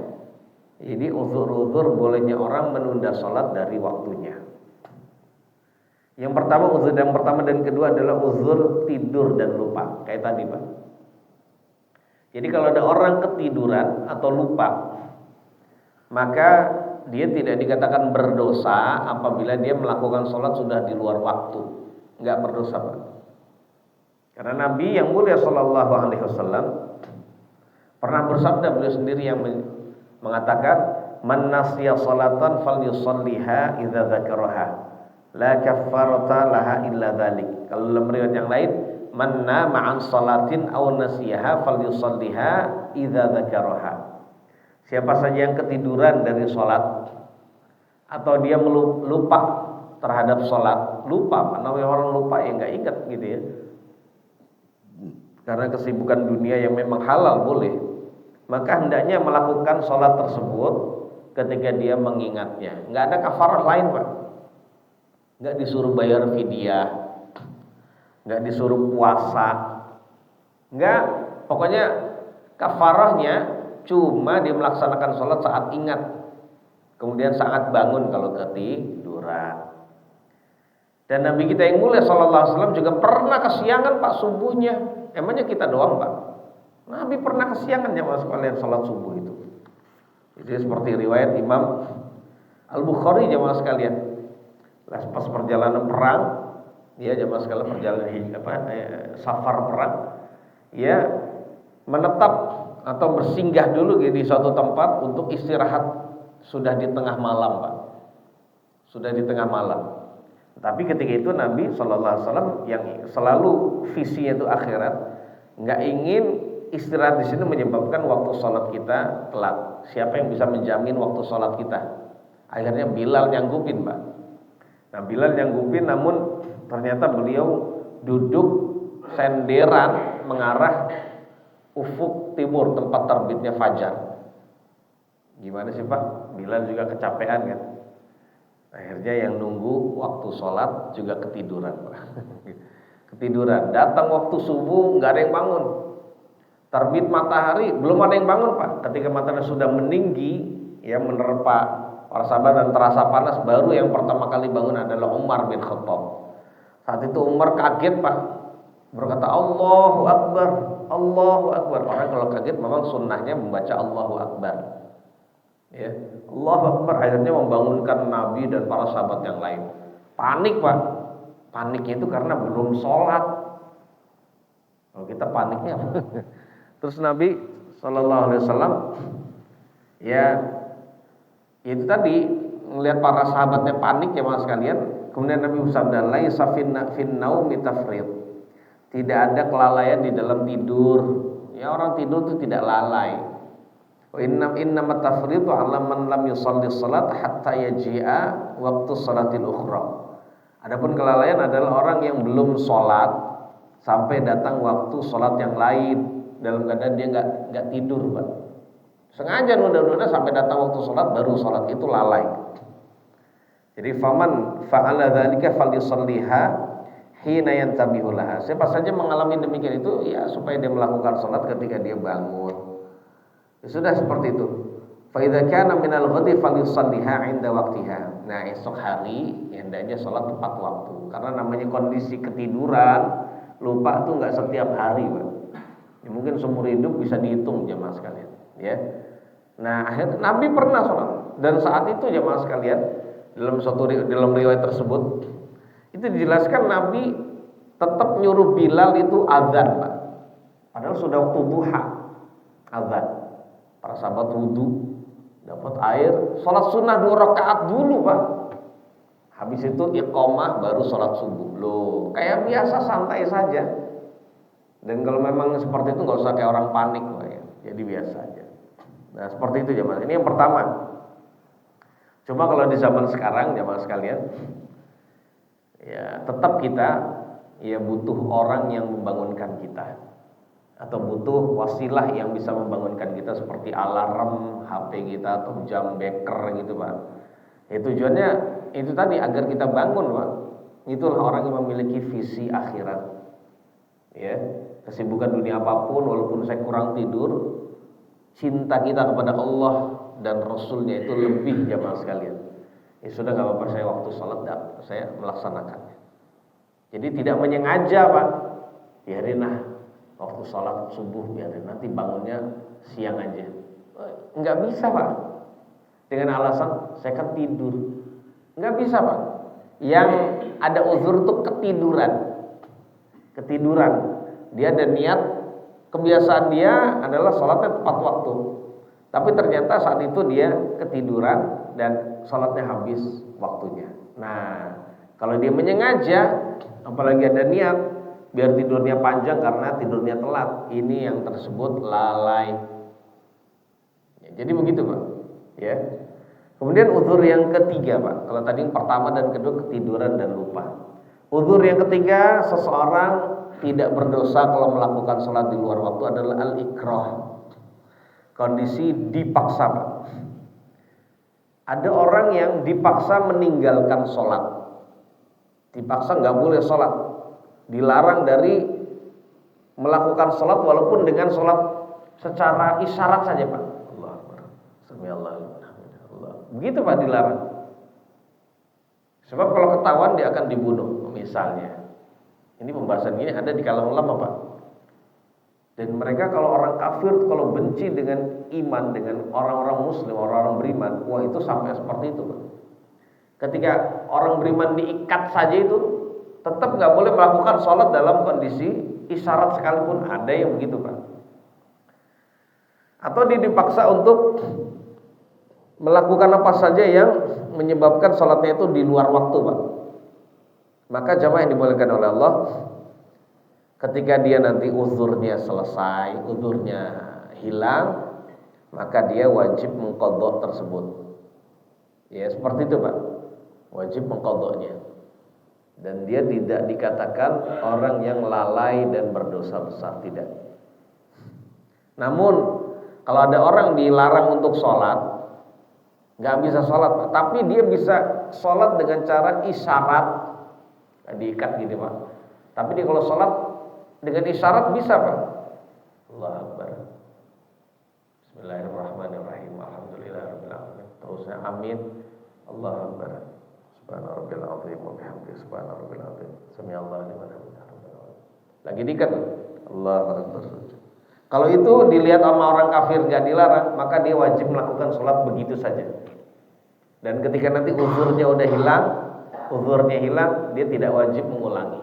Speaker 1: Ini uzur-uzur bolehnya orang menunda sholat dari waktunya. Yang pertama, uzur yang pertama dan kedua adalah uzur tidur dan lupa. Kayak tadi Pak. Jadi kalau ada orang ketiduran atau lupa, maka dia tidak dikatakan berdosa apabila dia melakukan sholat sudah di luar waktu. Enggak berdosa Pak. Karena Nabi yang mulia Shallallahu Alaihi Wasallam pernah bersabda, beliau sendiri yang mengatakan, man nasiya salatan falyusalliha idza dzakaraha la kaffarata laha illa dzalik. Kalau dalam riwayat yang lain, man nama an salatin aw nasiyaha falyusalliha idza dzakaraha. Siapa saja yang ketiduran dari salat atau dia lupa terhadap salat, lupa, namanya orang lupa ya enggak ingat gitu ya. Karena kesibukan dunia yang memang halal boleh, maka hendaknya melakukan sholat tersebut ketika dia mengingatnya. Nggak ada kafarah lain Pak. Nggak disuruh bayar fidyah, nggak disuruh puasa, nggak. Pokoknya kafarahnya cuma dia melaksanakan sholat saat ingat, kemudian saat bangun kalau ketiduran. Dan Nabi kita yang mulia Sallallahu Alaihi Wasallam juga pernah kesiangan Pak subuhnya. Emangnya kita doang Pak? Nabi pernah kesiangan jamaah sekalian salat subuh itu. Jadi seperti riwayat Imam Al-Bukhari jamaah sekalian. Pas perjalanan perang, ya jamaah sekalian perjalanan safar perang, ya menetap atau bersinggah dulu di suatu tempat untuk istirahat sudah di tengah malam Pak. Sudah di tengah malam. Tapi ketika itu Nabi Shallallahu Alaihi Wasallam yang selalu visinya itu akhirat, nggak ingin istirahat di sini menyebabkan waktu sholat kita telat. Siapa yang bisa menjamin waktu sholat kita? Akhirnya Bilal nyanggupin Pak. Nah Bilal nyanggupin, namun ternyata beliau duduk senderan mengarah ufuk timur tempat terbitnya fajar. Gimana sih Pak? Bilal juga kecapean kan? Akhirnya yang nunggu waktu sholat juga ketiduran Pak. Ketiduran. Datang waktu subuh nggak ada yang bangun. Terbit matahari belum ada yang bangun Pak. Ketika matahari sudah meninggi, ya menerpa para sahabat dan terasa panas, baru yang pertama kali bangun adalah Umar bin Khattab. Saat itu Umar kaget Pak, berkata Allahu Akbar, Allahu Akbar. Orang kalau kaget memang sunnahnya membaca Allahu Akbar. Ya, Allahu Akbar, akhirnya membangunkan Nabi dan para sahabat yang lain. Panik Pak. Paniknya itu karena belum sholat. Kalau kita paniknya terus Nabi Sallallahu Alaihi Wasallam ya itu tadi melihat para sahabatnya panik ya mas sekalian. Kemudian Nabi bersabda, laisa fin naumi tafrid. Tidak ada kelalaian di dalam tidur. Ya orang tidur itu tidak lalai. Innamat tafridu 'ala man lam yusalli shalat hatta yaji'a waktu salatil ukhra. Adapun kelalaian adalah orang yang belum sholat sampai datang waktu sholat yang lain, dalam keadaan dia nggak tidur Pak. Sengaja nunda-nunda sampai datang waktu sholat baru sholat, itu lalai. Jadi faman fa'ala dzalika falyusalliha hina yantabihu laha. Siapa saja mengalami demikian itu ya supaya dia melakukan sholat ketika dia bangun. Ya sudah seperti itu. Fa idza kana minal ghadi falyusalliha 'inda waqtiha. Nah, esok hari ya hendaknya sholat tepat waktu. Karena namanya kondisi ketiduran, lupa itu enggak setiap hari, Pak. Ya, mungkin seumur hidup bisa dihitung jemaah sekalian, ya. Nah, akhirnya Nabi pernah sholat dan saat itu jemaah sekalian dalam riwayat tersebut itu dijelaskan Nabi tetap nyuruh Bilal itu azan, Pak. Padahal sudah waktu duha azan. Para sahabat wudu, dapat air, sholat sunnah 2 rakaat dulu Pak. Habis itu iqamah baru sholat subuh. Loh, kayak biasa santai saja. Dan kalau memang seperti itu nggak usah kayak orang panik Pak ya. Jadi biasa aja. Nah seperti itu jemaah. Ini yang pertama. Cuma kalau di zaman sekarang jemaah sekalian, ya tetap kita ya butuh orang yang membangunkan kita, atau butuh wasilah yang bisa membangunkan kita seperti alarm HP kita atau jam beker gitu Pak. Ya, tujuannya itu tadi agar kita bangun Pak. Itulah orang yang memiliki visi akhirat. Ya, kesibukan dunia apapun, walaupun saya kurang tidur, cinta kita kepada Allah dan Rasulnya itu lebih, jamaah sekalian. Ya sudah, nggak apa-apa, saya waktu sholat saya melaksanakannya. Jadi tidak menyengaja Pak, biarin lah waktu sholat subuh, biarin nanti bangunnya siang aja. Nggak bisa Pak, dengan alasan saya kan tidur. Nggak bisa Pak. Yang ada uzur tuh ketiduran. Dia ada niat, kebiasaan dia adalah sholatnya tepat waktu, tapi ternyata saat itu dia ketiduran dan sholatnya habis waktunya. Nah, kalau dia menyengaja, apalagi ada niat biar tidurnya panjang karena tidurnya telat, ini yang tersebut lalai. Ya, jadi begitu Pak. Ya. Kemudian uzur yang ketiga Pak. Kalau tadi yang pertama dan kedua ketiduran dan lupa. Uzur yang ketiga, seseorang tidak berdosa kalau melakukan sholat di luar waktu adalah al-ikrah. Kondisi dipaksa Pak. Ada orang yang dipaksa meninggalkan sholat. Dipaksa nggak boleh sholat. Dilarang dari melakukan sholat walaupun dengan sholat secara isyarat saja Pak. Allahu Akbar. Sami'allahu liman hamidah. Begitu Pak, dilarang. Sebab kalau ketahuan dia akan dibunuh misalnya. Ini pembahasan ini ada di kalangan ulama Pak. Dan mereka kalau orang kafir, kalau benci dengan iman, dengan orang-orang muslim, orang-orang beriman, wah itu sampai seperti itu Pak. Ketika orang beriman diikat saja itu, tetap nggak boleh melakukan sholat dalam kondisi isyarat sekalipun, ada yang begitu Pak. Atau dia dipaksa untuk melakukan apa saja yang menyebabkan sholatnya itu di luar waktu Pak. Maka jamaah yang dimuliakan oleh Allah, ketika dia nanti uzurnya selesai, uzurnya hilang, maka dia wajib mengqadha tersebut. Ya seperti itu Pak, wajib mengqadhanya. Dan dia tidak dikatakan orang yang lalai dan berdosa besar, tidak. Namun kalau ada orang dilarang untuk sholat, nggak bisa sholat Pak, tapi dia bisa sholat dengan cara isyarat, diikat gini Pak. Tapi dia kalau sholat dengan isyarat bisa Pak. Allahu Akbar. Bismillahirrahmanirrahim. Alhamdulillahirabbil alamin. Terusnya amin. Allahu Akbar. Subhanarabbil azim wa bihamdihi subhanarabbil azim. Sami'allahu liman hamidah. Lagi diikat. Allahu Akbar. Kalau itu dilihat sama orang kafir gak dilarang, maka dia wajib melakukan sholat begitu saja. Dan ketika nanti uzurnya udah hilang, dia tidak wajib mengulangi.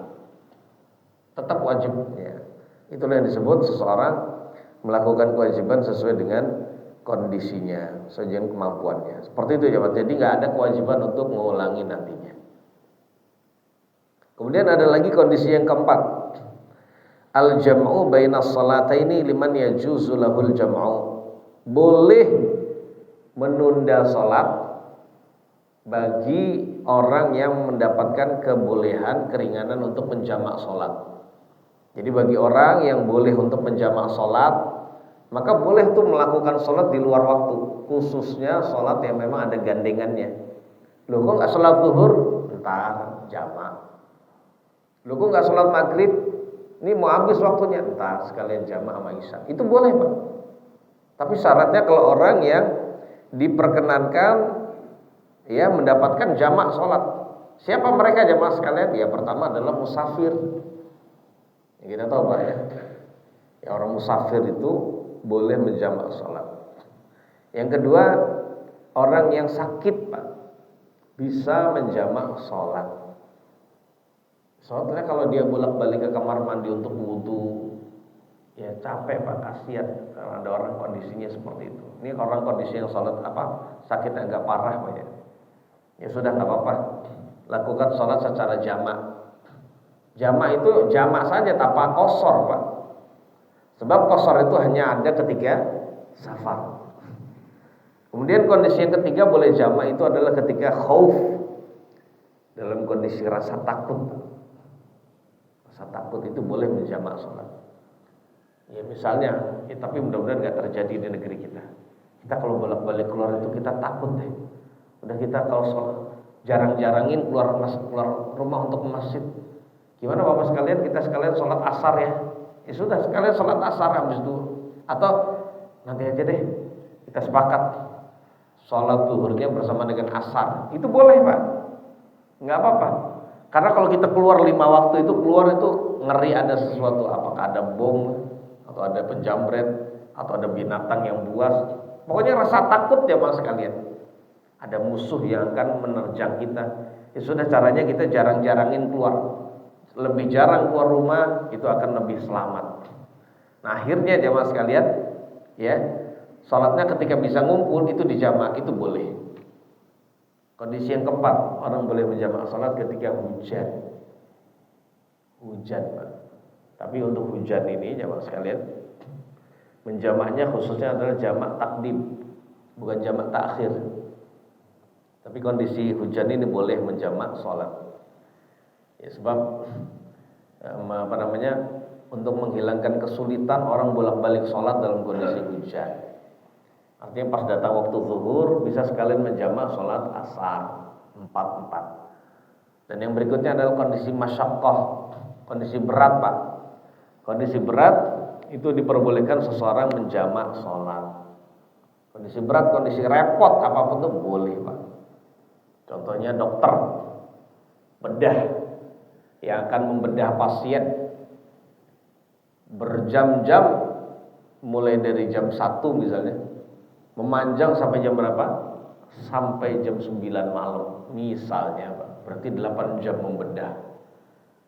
Speaker 1: Tetap wajib ya. Itulah yang disebut seseorang melakukan kewajiban sesuai dengan kondisinya, sesuai dengan kemampuannya. Seperti itu ya Pak. Jadi nggak ada kewajiban untuk mengulangi nantinya. Kemudian ada lagi kondisi yang keempat. Al-jam'u bainas salataini liman yajuzu lahul jam'u. Boleh menunda salat bagi orang yang mendapatkan kebolehan, keringanan untuk menjamak sholat. Jadi bagi orang yang boleh untuk menjamak sholat, maka boleh tuh melakukan sholat di luar waktu, khususnya sholat yang memang ada gandengannya. Loh kok nggak sholat zuhur? Ntar jamak. Loh kok nggak sholat maghrib? Ini mau habis waktunya, ntar sekalian jamak sama isya. Itu boleh Pak. Tapi syaratnya kalau orang yang diperkenankan ya mendapatkan jamak sholat. Siapa mereka jamaah sekalian? Ya pertama adalah musafir. Ya, kita tahu Pak ya. Ya orang musafir itu boleh menjamak sholat. Yang kedua, orang yang sakit Pak bisa menjamak sholat. Soalnya kalau dia bolak-balik ke kamar mandi untuk wudu, ya capek Pak, kasihan kalau ada orang kondisinya seperti itu. Ini orang kondisi yang sholat sakitnya agak parah Pak ya. Ya sudah nggak apa-apa, lakukan sholat secara jamak. Jamak itu jamak saja tanpa qasar Pak. Sebab qasar itu hanya ada ketika safar. Kemudian kondisi yang ketiga boleh jamak itu adalah ketika khauf. dalam kondisi rasa takut. Rasa takut itu boleh menjamak sholat. Ya misalnya, tapi mudah-mudahan nggak terjadi di negeri kita. Kita kalau bolak-balik keluar itu kita takut deh. Udah kita kalau sholat jarang-jarangin keluar rumah untuk ke masjid. Gimana Bapak sekalian, kita sekalian sholat asar ya. Ya sudah sekalian sholat asar habis itu. Atau nanti aja deh kita sepakat sholat zuhurnya bersama dengan asar. Itu boleh Pak, nggak apa-apa. Karena kalau kita keluar 5 waktu itu keluar itu ngeri ada sesuatu. Apakah ada bom atau ada penjamret atau ada binatang yang buas. Pokoknya rasa takut ya Pak sekalian. Ada musuh yang akan menerjang kita. Ya sudah caranya kita jarang-jarangin keluar. Lebih jarang keluar rumah itu akan lebih selamat. Nah akhirnya jamaah sekalian, ya sholatnya ketika bisa ngumpul itu dijamak itu boleh. Kondisi yang keempat, orang boleh menjamak sholat ketika hujan. Hujan Pak. Tapi untuk hujan ini jamaah sekalian, menjamaknya khususnya adalah jamak takdim, bukan jamak takhir. Tapi kondisi hujan ini boleh menjamak sholat. Ya, sebab untuk menghilangkan kesulitan orang bolak-balik sholat dalam kondisi hujan. Artinya pas datang waktu zuhur bisa sekalian menjamak sholat asar 4-4. Dan yang berikutnya adalah kondisi masyaqqah, kondisi berat Pak. Kondisi berat itu diperbolehkan seseorang menjamak sholat. Kondisi berat, kondisi repot apapun itu boleh Pak. Contohnya dokter bedah yang akan membedah pasien berjam-jam, mulai dari jam 1 misalnya, memanjang sampai jam berapa? Sampai jam 9 malam misalnya Pak. Berarti 8 jam membedah.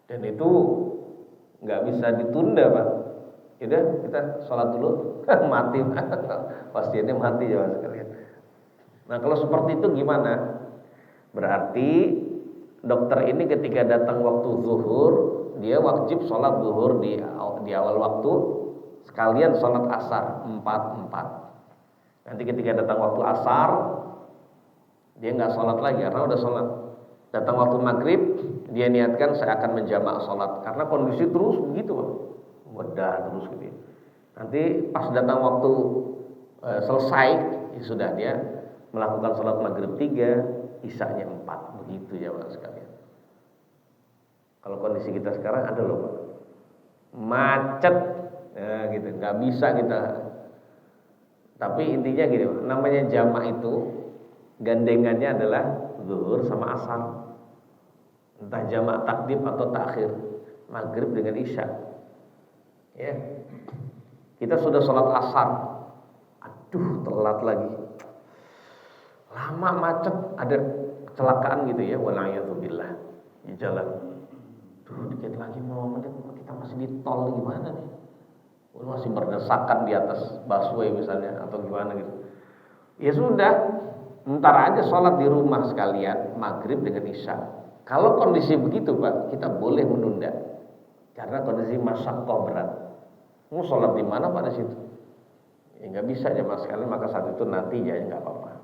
Speaker 1: Dan itu nggak bisa ditunda Pak. Yaudah kita sholat dulu. Mati pasiennya mati ya sekalian. Nah kalau seperti itu gimana? Berarti dokter ini ketika datang waktu zuhur, dia wajib sholat zuhur di awal waktu, sekalian sholat asar 4-4. Nanti ketika datang waktu asar, dia nggak sholat lagi karena udah sholat. Datang waktu maghrib, dia niatkan saya akan menjamak sholat karena kondisi terus begitu, bedah terus gitu. Nanti pas datang waktu selesai, ya sudah dia melakukan sholat maghrib 3, isanya 4, begitu ya Pak sekalian. Kalau kondisi kita sekarang ada loh Pak, macet, ya gitu, nggak bisa kita. Tapi intinya gini, namanya jamak itu gandengannya adalah zuhur sama asar, entah jamak takdim atau takhir, maghrib dengan isya. Ya, kita sudah sholat asar, aduh telat lagi, lama macet, ada kecelakaan gitu ya, walayatubillah di jalan. Duh, dikit lagi mau menit kita masih di tol gimana nih? Masih berdesakan di atas busway misalnya atau gimana gitu. Ya sudah, ntar aja sholat di rumah sekalian maghrib dengan isya. Kalau kondisi begitu Pak, kita boleh menunda karena kondisi masyaqqah berat. Mau sholat di mana pada situ? Ya nggak bisa ya Mas sekalian, maka saat itu nanti ya nggak apa-apa.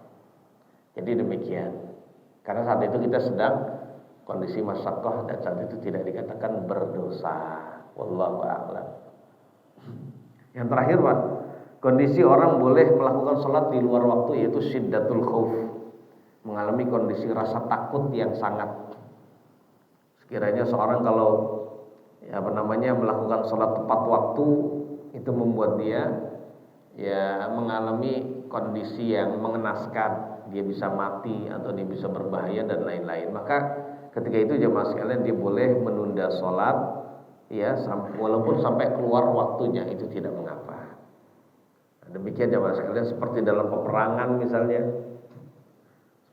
Speaker 1: Jadi demikian. Karena saat itu kita sedang kondisi masyaqqah dan saat itu tidak dikatakan berdosa. Wallahu a'lam. Yang terakhir Pak, kondisi orang boleh melakukan sholat di luar waktu yaitu syiddatul khauf, mengalami kondisi rasa takut yang sangat. Sekiranya seorang kalau melakukan sholat tepat waktu itu membuat dia mengalami kondisi yang mengenaskan, dia bisa mati atau dia bisa berbahaya dan lain-lain. Maka ketika itu jemaah sekalian dia boleh menunda sholat walaupun sampai keluar waktunya, itu tidak mengapa. Demikian jemaah sekalian, seperti dalam peperangan misalnya,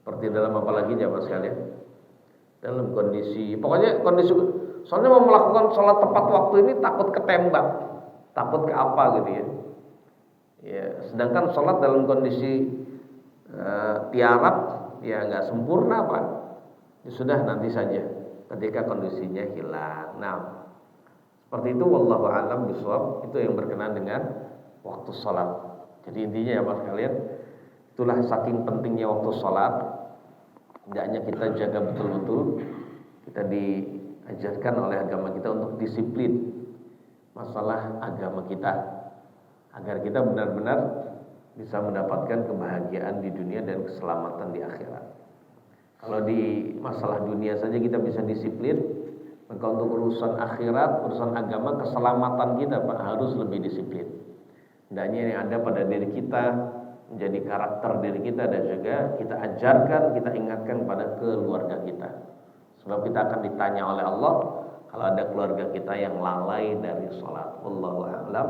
Speaker 1: seperti dalam apalagi jemaah sekalian, dalam kondisi soalnya mau melakukan sholat tepat waktu ini takut ketembak, takut ke apa gitu ya. Ya, sedangkan sholat dalam kondisi tiarap ya nggak sempurna Pak. Ya sudah nanti saja ketika kondisinya hilang. Nah, seperti itu wallahu a'lam bishawab, itu yang berkenaan dengan waktu sholat. Jadi intinya ya Pak sekalian, itulah saking pentingnya waktu sholat, hendaknya kita jaga betul-betul kita diajarkan oleh agama kita untuk disiplin masalah agama kita, agar kita benar-benar bisa mendapatkan kebahagiaan di dunia dan keselamatan di akhirat. Kalau di masalah dunia saja kita bisa disiplin, maka untuk urusan akhirat, urusan agama, keselamatan kita Pak harus lebih disiplin. Hendaknya yang ada pada diri kita menjadi karakter diri kita, dan juga kita ajarkan, kita ingatkan pada keluarga kita. Sebab kita akan ditanya oleh Allah kalau ada keluarga kita yang lalai dari sholat. Wallahu a'lam.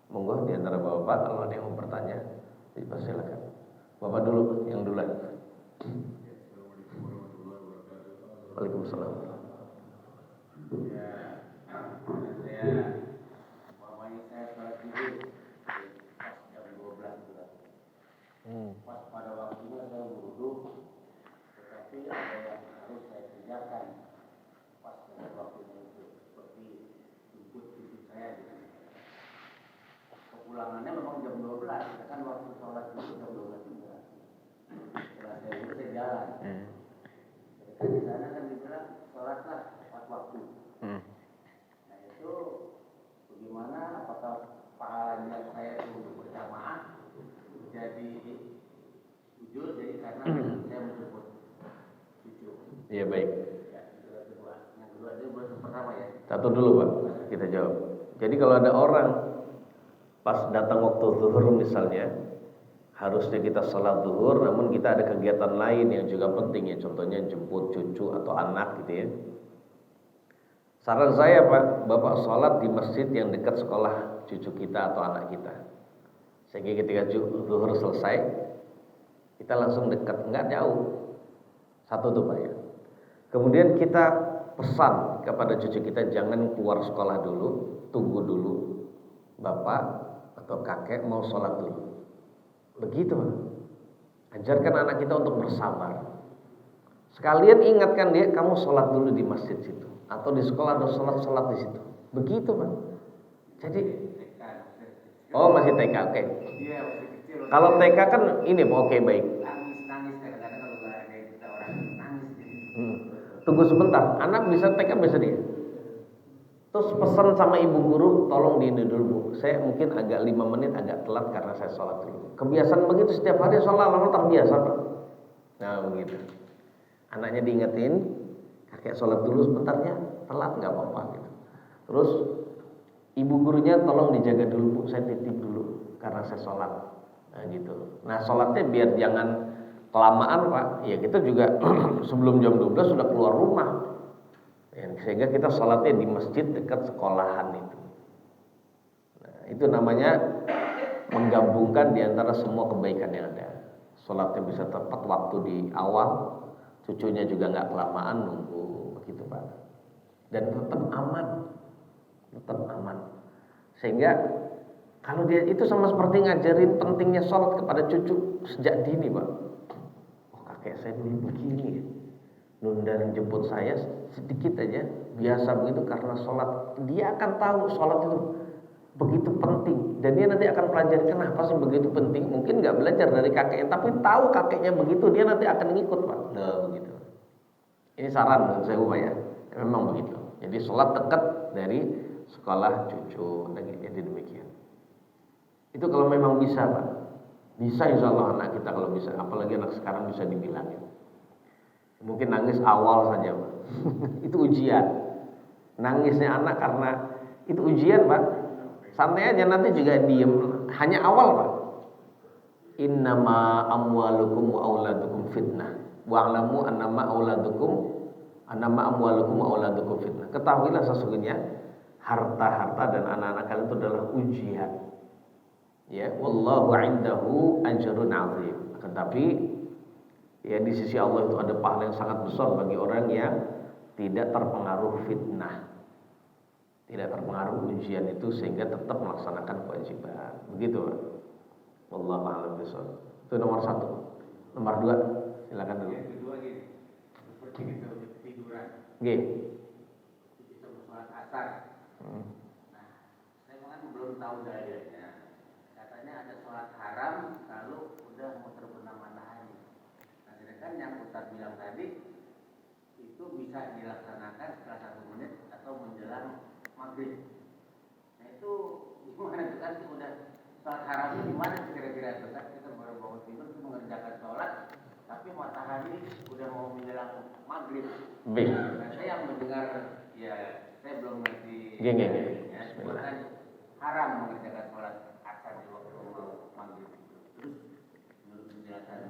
Speaker 1: Monggo di antara bapak kalau ada yang mau bertanya, silakan. Bapak dulu, yang duluan. Waalaikumsalam.
Speaker 2: Pas pada waktunya saya wudhu, tetapi ada yang harus saya kerjakan pas pada waktunya itu, seperti jemput cucu saya. Kepulangannya memang jam 12, kita kan waktu sholat dulu jam 12 juga. Setelah saya itu saya jalan. Jadi di sana kan dibilang sholatlah tepat waktu. Nah itu bagaimana? Apakah pahalanya saya itu berjamaah jadi jujur, jadi karena saya menjemput cucu.
Speaker 1: Iya baik.
Speaker 2: Ya, yang kedua itu belum pertama ya.
Speaker 1: Satu dulu Pak, kita jawab. Jadi kalau ada orang pas datang waktu zuhur misalnya, harusnya kita sholat zuhur, namun kita ada kegiatan lain yang juga penting ya, contohnya jemput cucu atau anak gitu ya. Saran saya Pak, Bapak sholat di masjid yang dekat sekolah cucu kita atau anak kita, sehingga ketika zuhur selesai kita langsung dekat, nggak jauh. Satu tuh Pak ya. Kemudian kita pesan kepada cucu kita, jangan keluar sekolah dulu, tunggu dulu bapak atau kakek mau sholat dulu. Begitu Pak. Ajarkan anak kita untuk bersabar. Sekalian ingatkan dia, kamu sholat dulu di masjid situ, atau di sekolah ada sholat di situ. Begitu Pak. Jadi oh masih TK, oke.
Speaker 2: Iya, masih kecil.
Speaker 1: Kalau TK kan ini oke baik.
Speaker 2: Nangis kadang-kadang kalau nggak ada kita orang nangis.
Speaker 1: Tunggu sebentar, anak bisa TK bisa dia. Terus pesan sama ibu guru, tolong di ini dulu Bu. Saya mungkin agak 5 menit agak telat karena saya sholat dulu. Kebiasaan begitu setiap hari sholat, lama terbiasa Pak. Nah begitu. Anaknya diingetin, kakek sholat dulu sebentar ya, telat nggak apa-apa gitu. Terus ibu gurunya tolong dijaga dulu Bu, saya titip dulu karena saya sholat. Nah gitu. Nah sholatnya biar jangan kelamaan Pak. Ya kita juga sebelum jam 12 sudah keluar rumah. Ya, sehingga kita sholatnya di masjid dekat sekolahan itu. Nah, itu namanya menggabungkan di antara semua kebaikan yang ada. Sholatnya bisa tepat waktu di awal, cucunya juga nggak kelamaan nunggu, begitu Pak. Dan tetap aman. Sehingga kalau dia itu sama seperti ngajarin pentingnya sholat kepada cucu sejak dini Pak. Oh kakek saya dulu begini, nunda jemput saya sedikit aja, biasa begitu karena sholat. Dia akan tahu sholat itu begitu penting, dan dia nanti akan pelajari kenapa sih begitu penting. Mungkin nggak belajar dari kakeknya, tapi tahu kakeknya begitu, dia nanti akan ngikut Pak. Nah begitu. Ini saran menurut saya Pak ya, memang begitu. Jadi sholat dekat dari sekolah cucu, jadi demikian. Itu kalau memang bisa Pak, bisa insya Allah anak kita kalau bisa, apalagi anak sekarang bisa dibilangin. Mungkin nangis awal saja Pak. Itu ujian. Nangisnya anak karena itu ujian Pak. Santai aja, nanti juga diem. Hanya awal Pak. Innama amwalukum wa auladukum fitnah. Wa'lamu annama amwalukum wa auladukum fitnah. Ketahuilah sesungguhnya harta-harta dan anak-anak kalian itu adalah ujian. Ya, wallahu 'indahu ajrun 'azim. Tetapi ya di sisi Allah itu ada pahala yang sangat besar bagi orang yang tidak terpengaruh fitnah, tidak terpengaruh ujian itu, sehingga tetap melaksanakan kewajiban. Begitu Pak. Wallahu a'lam bishawab. Itu nomor 1. Nomor 2, silakan dulu.
Speaker 2: Yang kedua gini, seperti kita udah ketiduran.
Speaker 1: Nggih.
Speaker 2: Kita sholat asar. Nah, saya kan belum tahu dalilnya. Katanya ada sholat haram kalau udah mau terbenam matahari. Nah, sedangkan yang Ustaz bilang tadi itu bisa bisa dilaksanakan setelah 1 menit atau menjelang maghrib. Nah itu gimana itu kan udah sholat haram itu gimana kira-kira itu kan kita baru bangun tidur kita mengerjakan sholat tapi matahari udah mau menjelang maghrib. Nah saya yang mendengar ya saya belum ngerti.
Speaker 1: Gini.
Speaker 2: Ya, kan haram mengerjakan sholat asar di waktu maghrib. Terus menurut penjelasan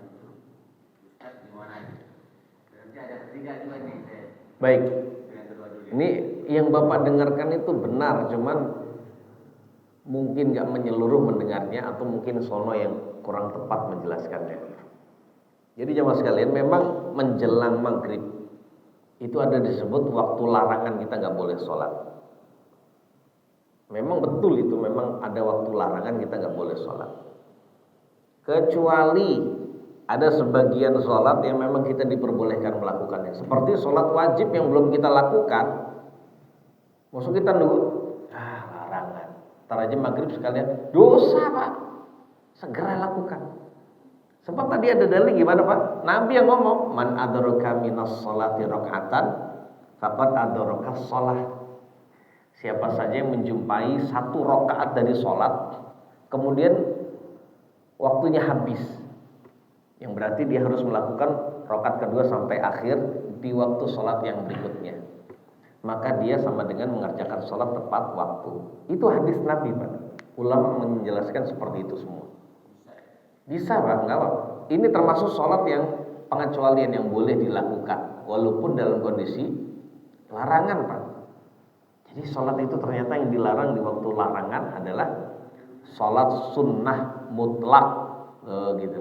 Speaker 2: Ustaz gimana? Berarti ada ketiga juga nih saya.
Speaker 1: Baik. Ini yang Bapak dengarkan itu benar, cuman mungkin nggak menyeluruh mendengarnya atau mungkin sono yang kurang tepat menjelaskannya. Jadi jamaah sekalian, memang menjelang maghrib itu ada disebut waktu larangan kita nggak boleh sholat. Memang betul itu, memang ada waktu larangan kita nggak boleh sholat. Kecuali ada sebagian sholat yang memang kita diperbolehkan melakukannya. Seperti sholat wajib yang belum kita lakukan. Maksud kita nunggu, larangan. Ntar aja maghrib sekalian, dosa Pak. Segera lakukan. Sebab tadi ada dalil gimana Pak? Nabi yang ngomong, man adraka minas sholati raka'atan faqad adraka shalah. Siapa saja yang menjumpai 1 rakaat dari sholat, kemudian waktunya habis, yang berarti dia harus melakukan rakaat kedua sampai akhir di waktu sholat yang berikutnya, maka dia sama dengan mengerjakan sholat tepat waktu. Itu hadis Nabi Pak. Ulama menjelaskan seperti itu semua. Bisa Pak, enggak apa. Ini termasuk sholat yang pengecualian yang boleh dilakukan walaupun dalam kondisi larangan Pak. Jadi sholat itu ternyata yang dilarang di waktu larangan adalah sholat sunnah mutlak, gitu.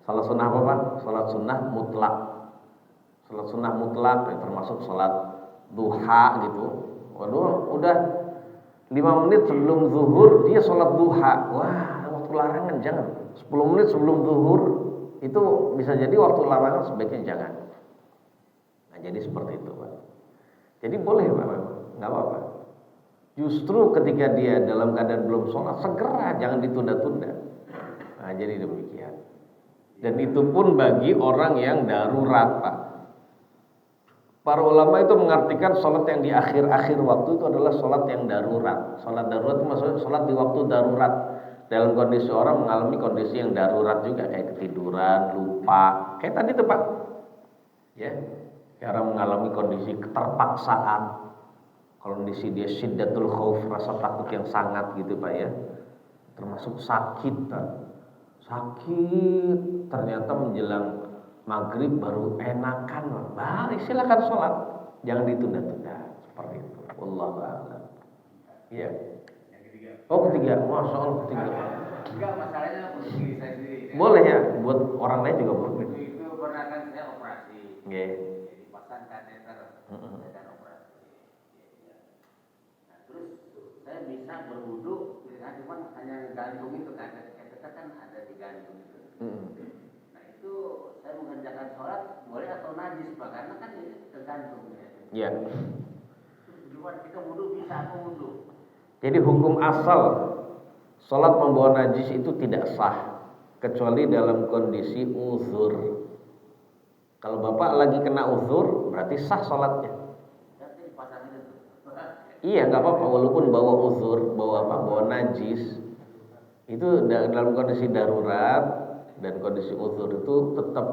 Speaker 1: Sholat sunnah apa Pak? Sholat sunnah mutlak. Sholat sunnah mutlak termasuk sholat duha gitu. Waduh, udah 5 menit sebelum zuhur dia sholat duha. Wah, waktu larangan jangan. 10 menit sebelum zuhur itu bisa jadi waktu larangan, sebaiknya jangan. Nah, jadi seperti itu Pak. Jadi boleh Pak, nggak apa-apa. Justru ketika dia dalam keadaan belum sholat, segera, jangan ditunda-tunda. Nah, jadi demikian. Dan itu pun bagi orang yang darurat Pak. Para ulama itu mengartikan sholat yang di akhir-akhir waktu itu adalah sholat yang darurat. Sholat darurat itu maksudnya sholat di waktu darurat. Dalam kondisi orang mengalami kondisi yang darurat juga, kayak ketiduran, lupa. Kayak tadi tuh Pak. Ya, kayak orang mengalami kondisi keterpaksaan. Kondisi dia syiddatul khauf, rasa takut yang sangat gitu Pak ya. Termasuk sakit Pak. Sakit, ternyata menjelang maghrib baru enakan, baru silakan sholat, jangan ditunda-tunda seperti itu. Wallahu a'lam. Iya. Yang ketiga. Oh ketiga, masya Allah ketiga.
Speaker 2: Enggak, masalahnya untuk diri saya sendiri.
Speaker 1: Boleh ya, buat orang lain juga boleh.
Speaker 2: Itu pernah kan saya operasi.
Speaker 1: Yeah.
Speaker 2: Jadi pasang kateter, dan operasi. Nah, terus saya bisa berwudu, cuman hanya gantung itu kateter kan ada di gantung itu. Nah itu saya mengerjakan sholat boleh atau najis Pak? Karena kan ini tergantung ya.
Speaker 1: Iya.
Speaker 2: Gimana kita wudu bisa apa wudu?
Speaker 1: Jadi hukum asal sholat membawa najis itu tidak sah kecuali dalam kondisi uzur. Kalau Bapak lagi kena uzur berarti sah sholatnya. Iya nggak apa-apa walaupun bawa uzur, bawa najis itu dalam kondisi darurat dan kondisi uzur itu tetap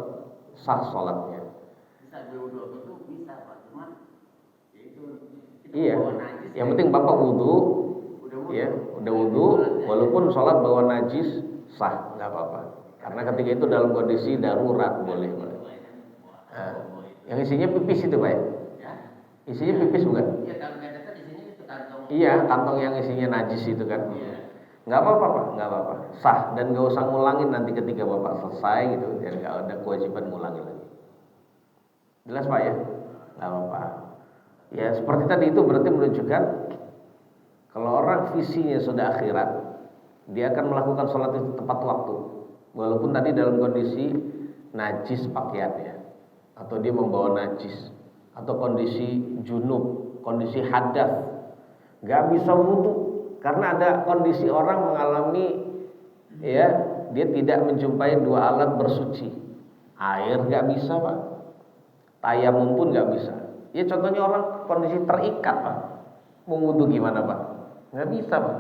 Speaker 1: sah sholatnya.
Speaker 2: Bisa berwudu itu bisa Pak, cuman ya itu
Speaker 1: iya. Yang penting Bapak wudu, ya udah wudu, walaupun sholat bawa najis sah, nggak apa-apa. Karena ketika itu dalam kondisi darurat boleh. Nah, yang isinya pipis itu Pak ya? Isinya pipis bukan?
Speaker 2: Iya, kalau kateter isinya itu kantong.
Speaker 1: Iya, kantong yang isinya najis itu kan. Iya. Nggak apa-apa Pak, nggak apa-apa. Sah dan nggak usah ngulangin nanti ketika Bapak selesai gitu, dan nggak ada kewajiban ngulangin lagi. Jelas Pak ya? Nggak apa-apa. Ya seperti tadi itu berarti menunjukkan kalau orang visinya sudah akhirat, dia akan melakukan sholat itu tepat waktu. Walaupun tadi dalam kondisi najis pakaiannya, atau dia membawa najis, atau kondisi junub, kondisi hadas, nggak bisa wudu karena ada kondisi orang mengalami ya dia tidak menjumpai 2 alat bersuci, air nggak bisa Pak, tayamum pun nggak bisa. Ya contohnya orang kondisi terikat Pak, mau wudu gimana Pak? Nggak bisa Pak.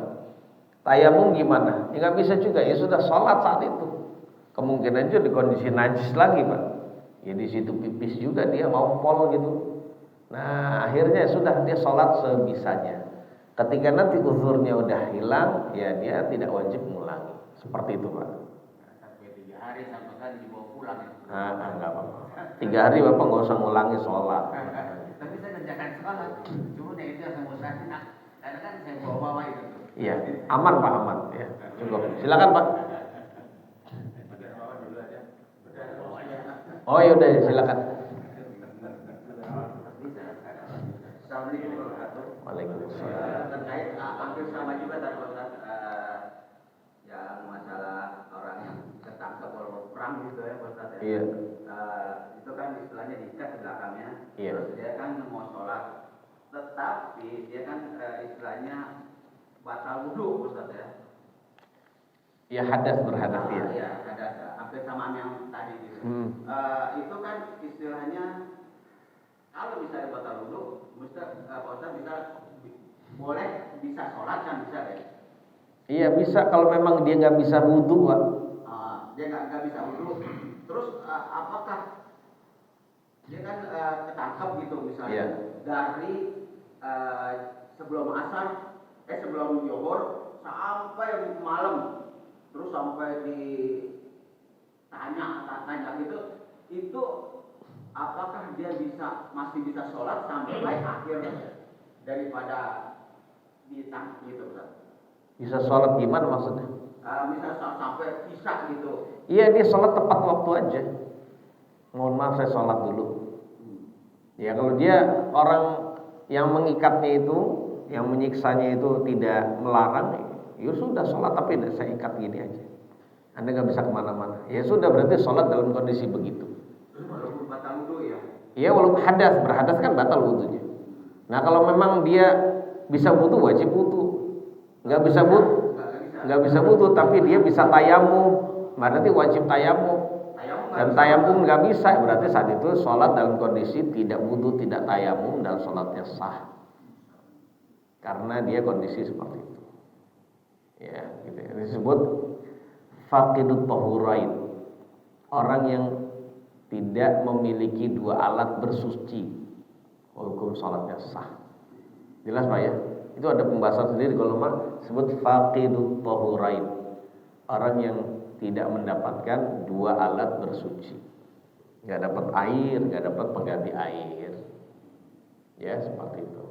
Speaker 1: Tayamum gimana? Ya nggak bisa juga. Ya sudah sholat saat itu. Kemungkinan juga di kondisi najis lagi Pak. Ya di situ pipis juga dia ngompol gitu. Nah akhirnya sudah dia sholat sebisanya. Ketika nanti uzurnya udah hilang, ya dia tidak wajib mengulangi. Seperti itu Pak.
Speaker 2: Sampai 3 hari sampai kan dibawa pulang ya.
Speaker 1: Nggak apa-apa. 3 hari Bapak nggak usah ngulangi sholat.
Speaker 2: Tapi saya kerjakan sholat, cuma yang itu yang saya mau tanya, karena kan saya bawa itu.
Speaker 1: Iya, aman Pak, aman. Ya, cukup. Silakan Pak. Oh ya udah, silakan.
Speaker 2: Assalamualaikum warahmatullahi wabarakatuh.
Speaker 1: Waalaikumsalam.
Speaker 2: Terkait hampir sama juga tadi Ustaz, yang masalah orang yang ketangkep kalau perang gitu ya Ustaz ya.
Speaker 1: Iya.
Speaker 2: Itu kan istilahnya diikat di belakangnya.
Speaker 1: Iya.
Speaker 2: Terus dia kan mau sholat, tetapi dia kan istilahnya batal wudhu Ustaz ya.
Speaker 1: Ya hadas berhadas ya.
Speaker 2: Iya, ada hampir sama yang tadi gitu. Itu kan istilahnya kalau misalnya batal wudhu, Ustaz bisa boleh bisa sholat kan bisa ya?
Speaker 1: Iya bisa kalau memang dia nggak bisa wudhu Pak.
Speaker 2: Dia nggak bisa wudhu. Terus apakah dia kan ketangkep gitu misalnya
Speaker 1: Iya.
Speaker 2: dari sebelum asar, sebelum zuhur sampai malam, terus sampai ditanya gitu, itu apakah dia masih bisa sholat sampai akhir daripada ditangkap gitu Ustaz?
Speaker 1: Bisa sholat gimana maksudnya?
Speaker 2: Bisa sampai isya gitu.
Speaker 1: Iya dia sholat tepat waktu aja. Mohon maaf saya sholat dulu. Ya kalau dia orang yang mengikatnya itu, yang menyiksanya itu tidak melarang, ya sudah sholat tapi saya ikat gini aja. Anda nggak bisa kemana-mana. Ya sudah berarti sholat dalam kondisi begitu.
Speaker 2: Walaupun batal wudhu ya?
Speaker 1: Iya walaupun berhadas kan batal wudhunya. Nah kalau memang dia bisa wudhu wajib wudhu. Nggak bisa wudhu tapi dia bisa tayamum, berarti wajib tayamum. Dan tayamum nggak bisa, berarti saat itu sholat dalam kondisi tidak wudhu, tidak tayamum dan sholatnya sah. Karena dia kondisi seperti itu. Ya, gitu ya. Disebut faqidut tahurain. Orang yang tidak memiliki dua alat bersuci, hukum sholatnya sah. Jelas Pak ya? Itu ada pembahasan sendiri kalau mah sebut faqidut tahurain. Orang yang tidak mendapatkan dua alat bersuci. Enggak dapat air, enggak dapat pengganti air. Ya, seperti itu.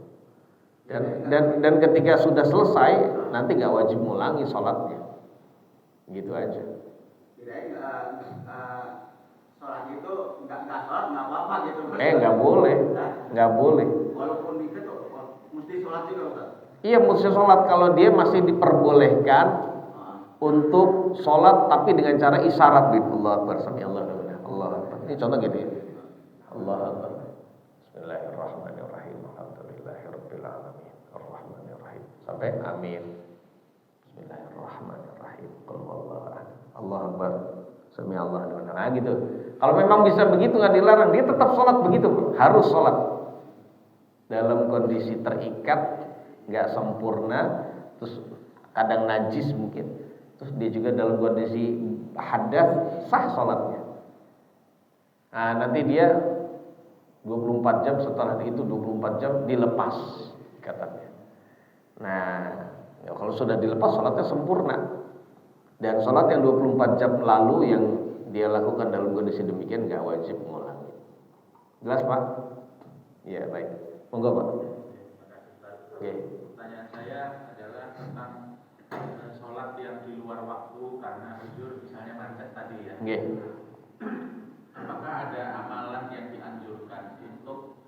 Speaker 1: Dan ketika sudah selesai nanti enggak wajib mengulangi sholatnya. Gitu aja.
Speaker 2: Kirain sholat itu nggak sholat nggak apa-apa gitu.
Speaker 1: Nggak boleh, nggak boleh.
Speaker 2: Walaupun itu mesti sholat juga Ustaz.
Speaker 1: Iya mesti sholat kalau dia masih diperbolehkan untuk sholat tapi dengan cara isyarat gitu. Allah Akbar, sami Allah Akbar. Ini contoh gini. Allah Akbar. Bismillahirrahmanirrahim. Alhamdulillahirabbil alamin. Arrahmanirrahim. Sampai amin. Bismillahirrahmanirrahim. Qul huwallahu ahad. Allah Akbar. Sami Allah liman hamidah. Nah gitu. Kalau memang bisa begitu nggak dilarang, dia tetap sholat begitu, harus sholat. Dalam kondisi terikat, nggak sempurna, terus kadang najis mungkin, terus dia juga dalam kondisi hadas, sah sholatnya. Nah nanti dia 24 jam setelah itu 24 jam dilepas katanya. Nah ya kalau sudah dilepas sholatnya sempurna. Dan sholat yang 24 jam lalu yang dia lakukan dalam kondisi demikian gak wajib mengulangi. Jelas Pak? Iya baik. Monggo Pak. Oke.
Speaker 3: Pertanyaan saya adalah tentang sholat yang di luar waktu karena uzur misalnya macet tadi ya.
Speaker 1: Oke.
Speaker 3: Apakah ada amalan yang dianjurkan untuk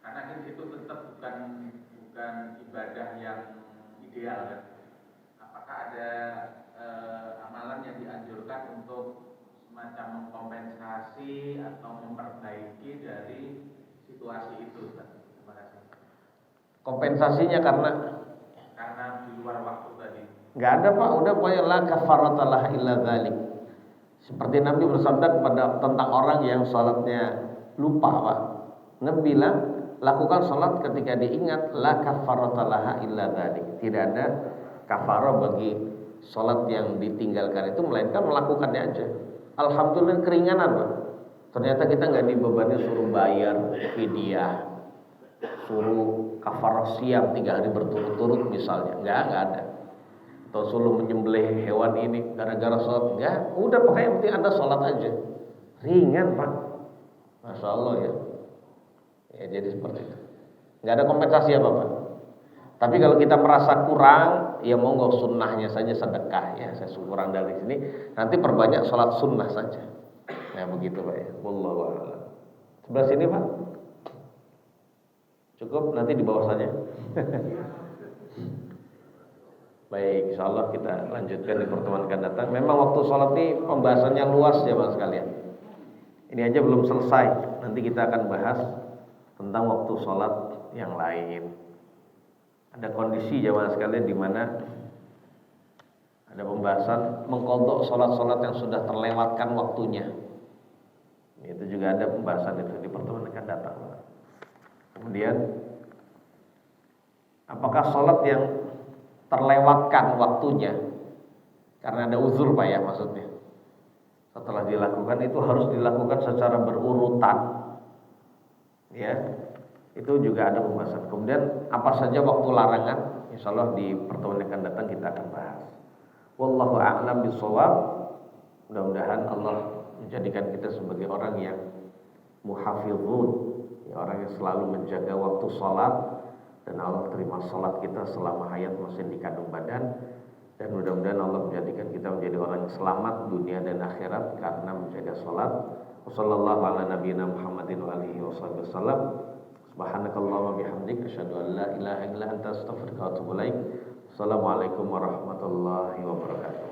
Speaker 3: karena kan itu tetap bukan ibadah yang ideal kan? Apakah ada amalan yang dianjurkan untuk semacam mengkompensasi atau memperbaiki dari situasi itu? Terima kasih.
Speaker 1: Kompensasinya karena
Speaker 3: di luar waktu tadi.
Speaker 1: nggak ada Pak, udah pokoknya la kafarata lah illa dzalik. Seperti Nabi bersabda tentang orang yang sholatnya lupa Pak. Nabi bilang lakukan sholat ketika diingat, la kafarata laha illa dzalik. Tidak ada kafarah bagi sholat yang ditinggalkan itu, melainkan melakukannya aja. Alhamdulillah keringanan, Pak. Ternyata kita nggak dibebani suruh bayar fidyah, suruh kafarah siam 3 hari berturut-turut misalnya, nggak ada. Atau suruh menyembelih hewan ini gara-gara sholat, nggak. Udah pokoknya yang penting ada sholat aja, ringan, Pak. Masya Allah ya. Ya jadi seperti itu. Nggak ada kompensasi apa-apa. Tapi kalau kita merasa kurang, ya monggo sunnahnya saja sedekah ya. Saya kurang dari sini, nanti perbanyak sholat sunnah saja. Ya begitu Pak ya. Wallahu a'lam. Sebelah sini Pak. Cukup, nanti di bawah saja. Baik, insya Allah kita lanjutkan di pertemuan akan datang. Memang waktu sholat ini pembahasannya luas ya Mas sekalian. Ini aja belum selesai. Nanti kita akan bahas tentang waktu sholat yang lain. Ada kondisi jamaah sekalian di mana ada pembahasan mengqadha sholat-sholat yang sudah terlewatkan waktunya. Itu juga ada pembahasan itu di pertemuan akan datang. Kemudian apakah sholat yang terlewatkan waktunya karena ada uzur Pak ya maksudnya, setelah dilakukan itu harus dilakukan secara berurutan ya, itu juga ada pembahasan. Kemudian apa saja waktu larangan, insya Allah di pertemuan yang akan datang kita akan bahas. Wallahu a'lam bishawab. Mudah-mudahan Allah menjadikan kita sebagai orang yang muhafizun, ya, orang yang selalu menjaga waktu sholat, dan Allah terima sholat kita selama hayat masih di kandung badan. Dan mudah-mudahan Allah menjadikan kita menjadi orang yang selamat dunia dan akhirat karena menjaga sholat. Wassallallahu ala nabiyina Muhammadin wa alihi wasallam. Subhanakallahumma bihamdik asyhadu an la ilaha illa anta astaghfiruka wa atubu ilaik. Assalamualaikum warahmatullahi wabarakatuh.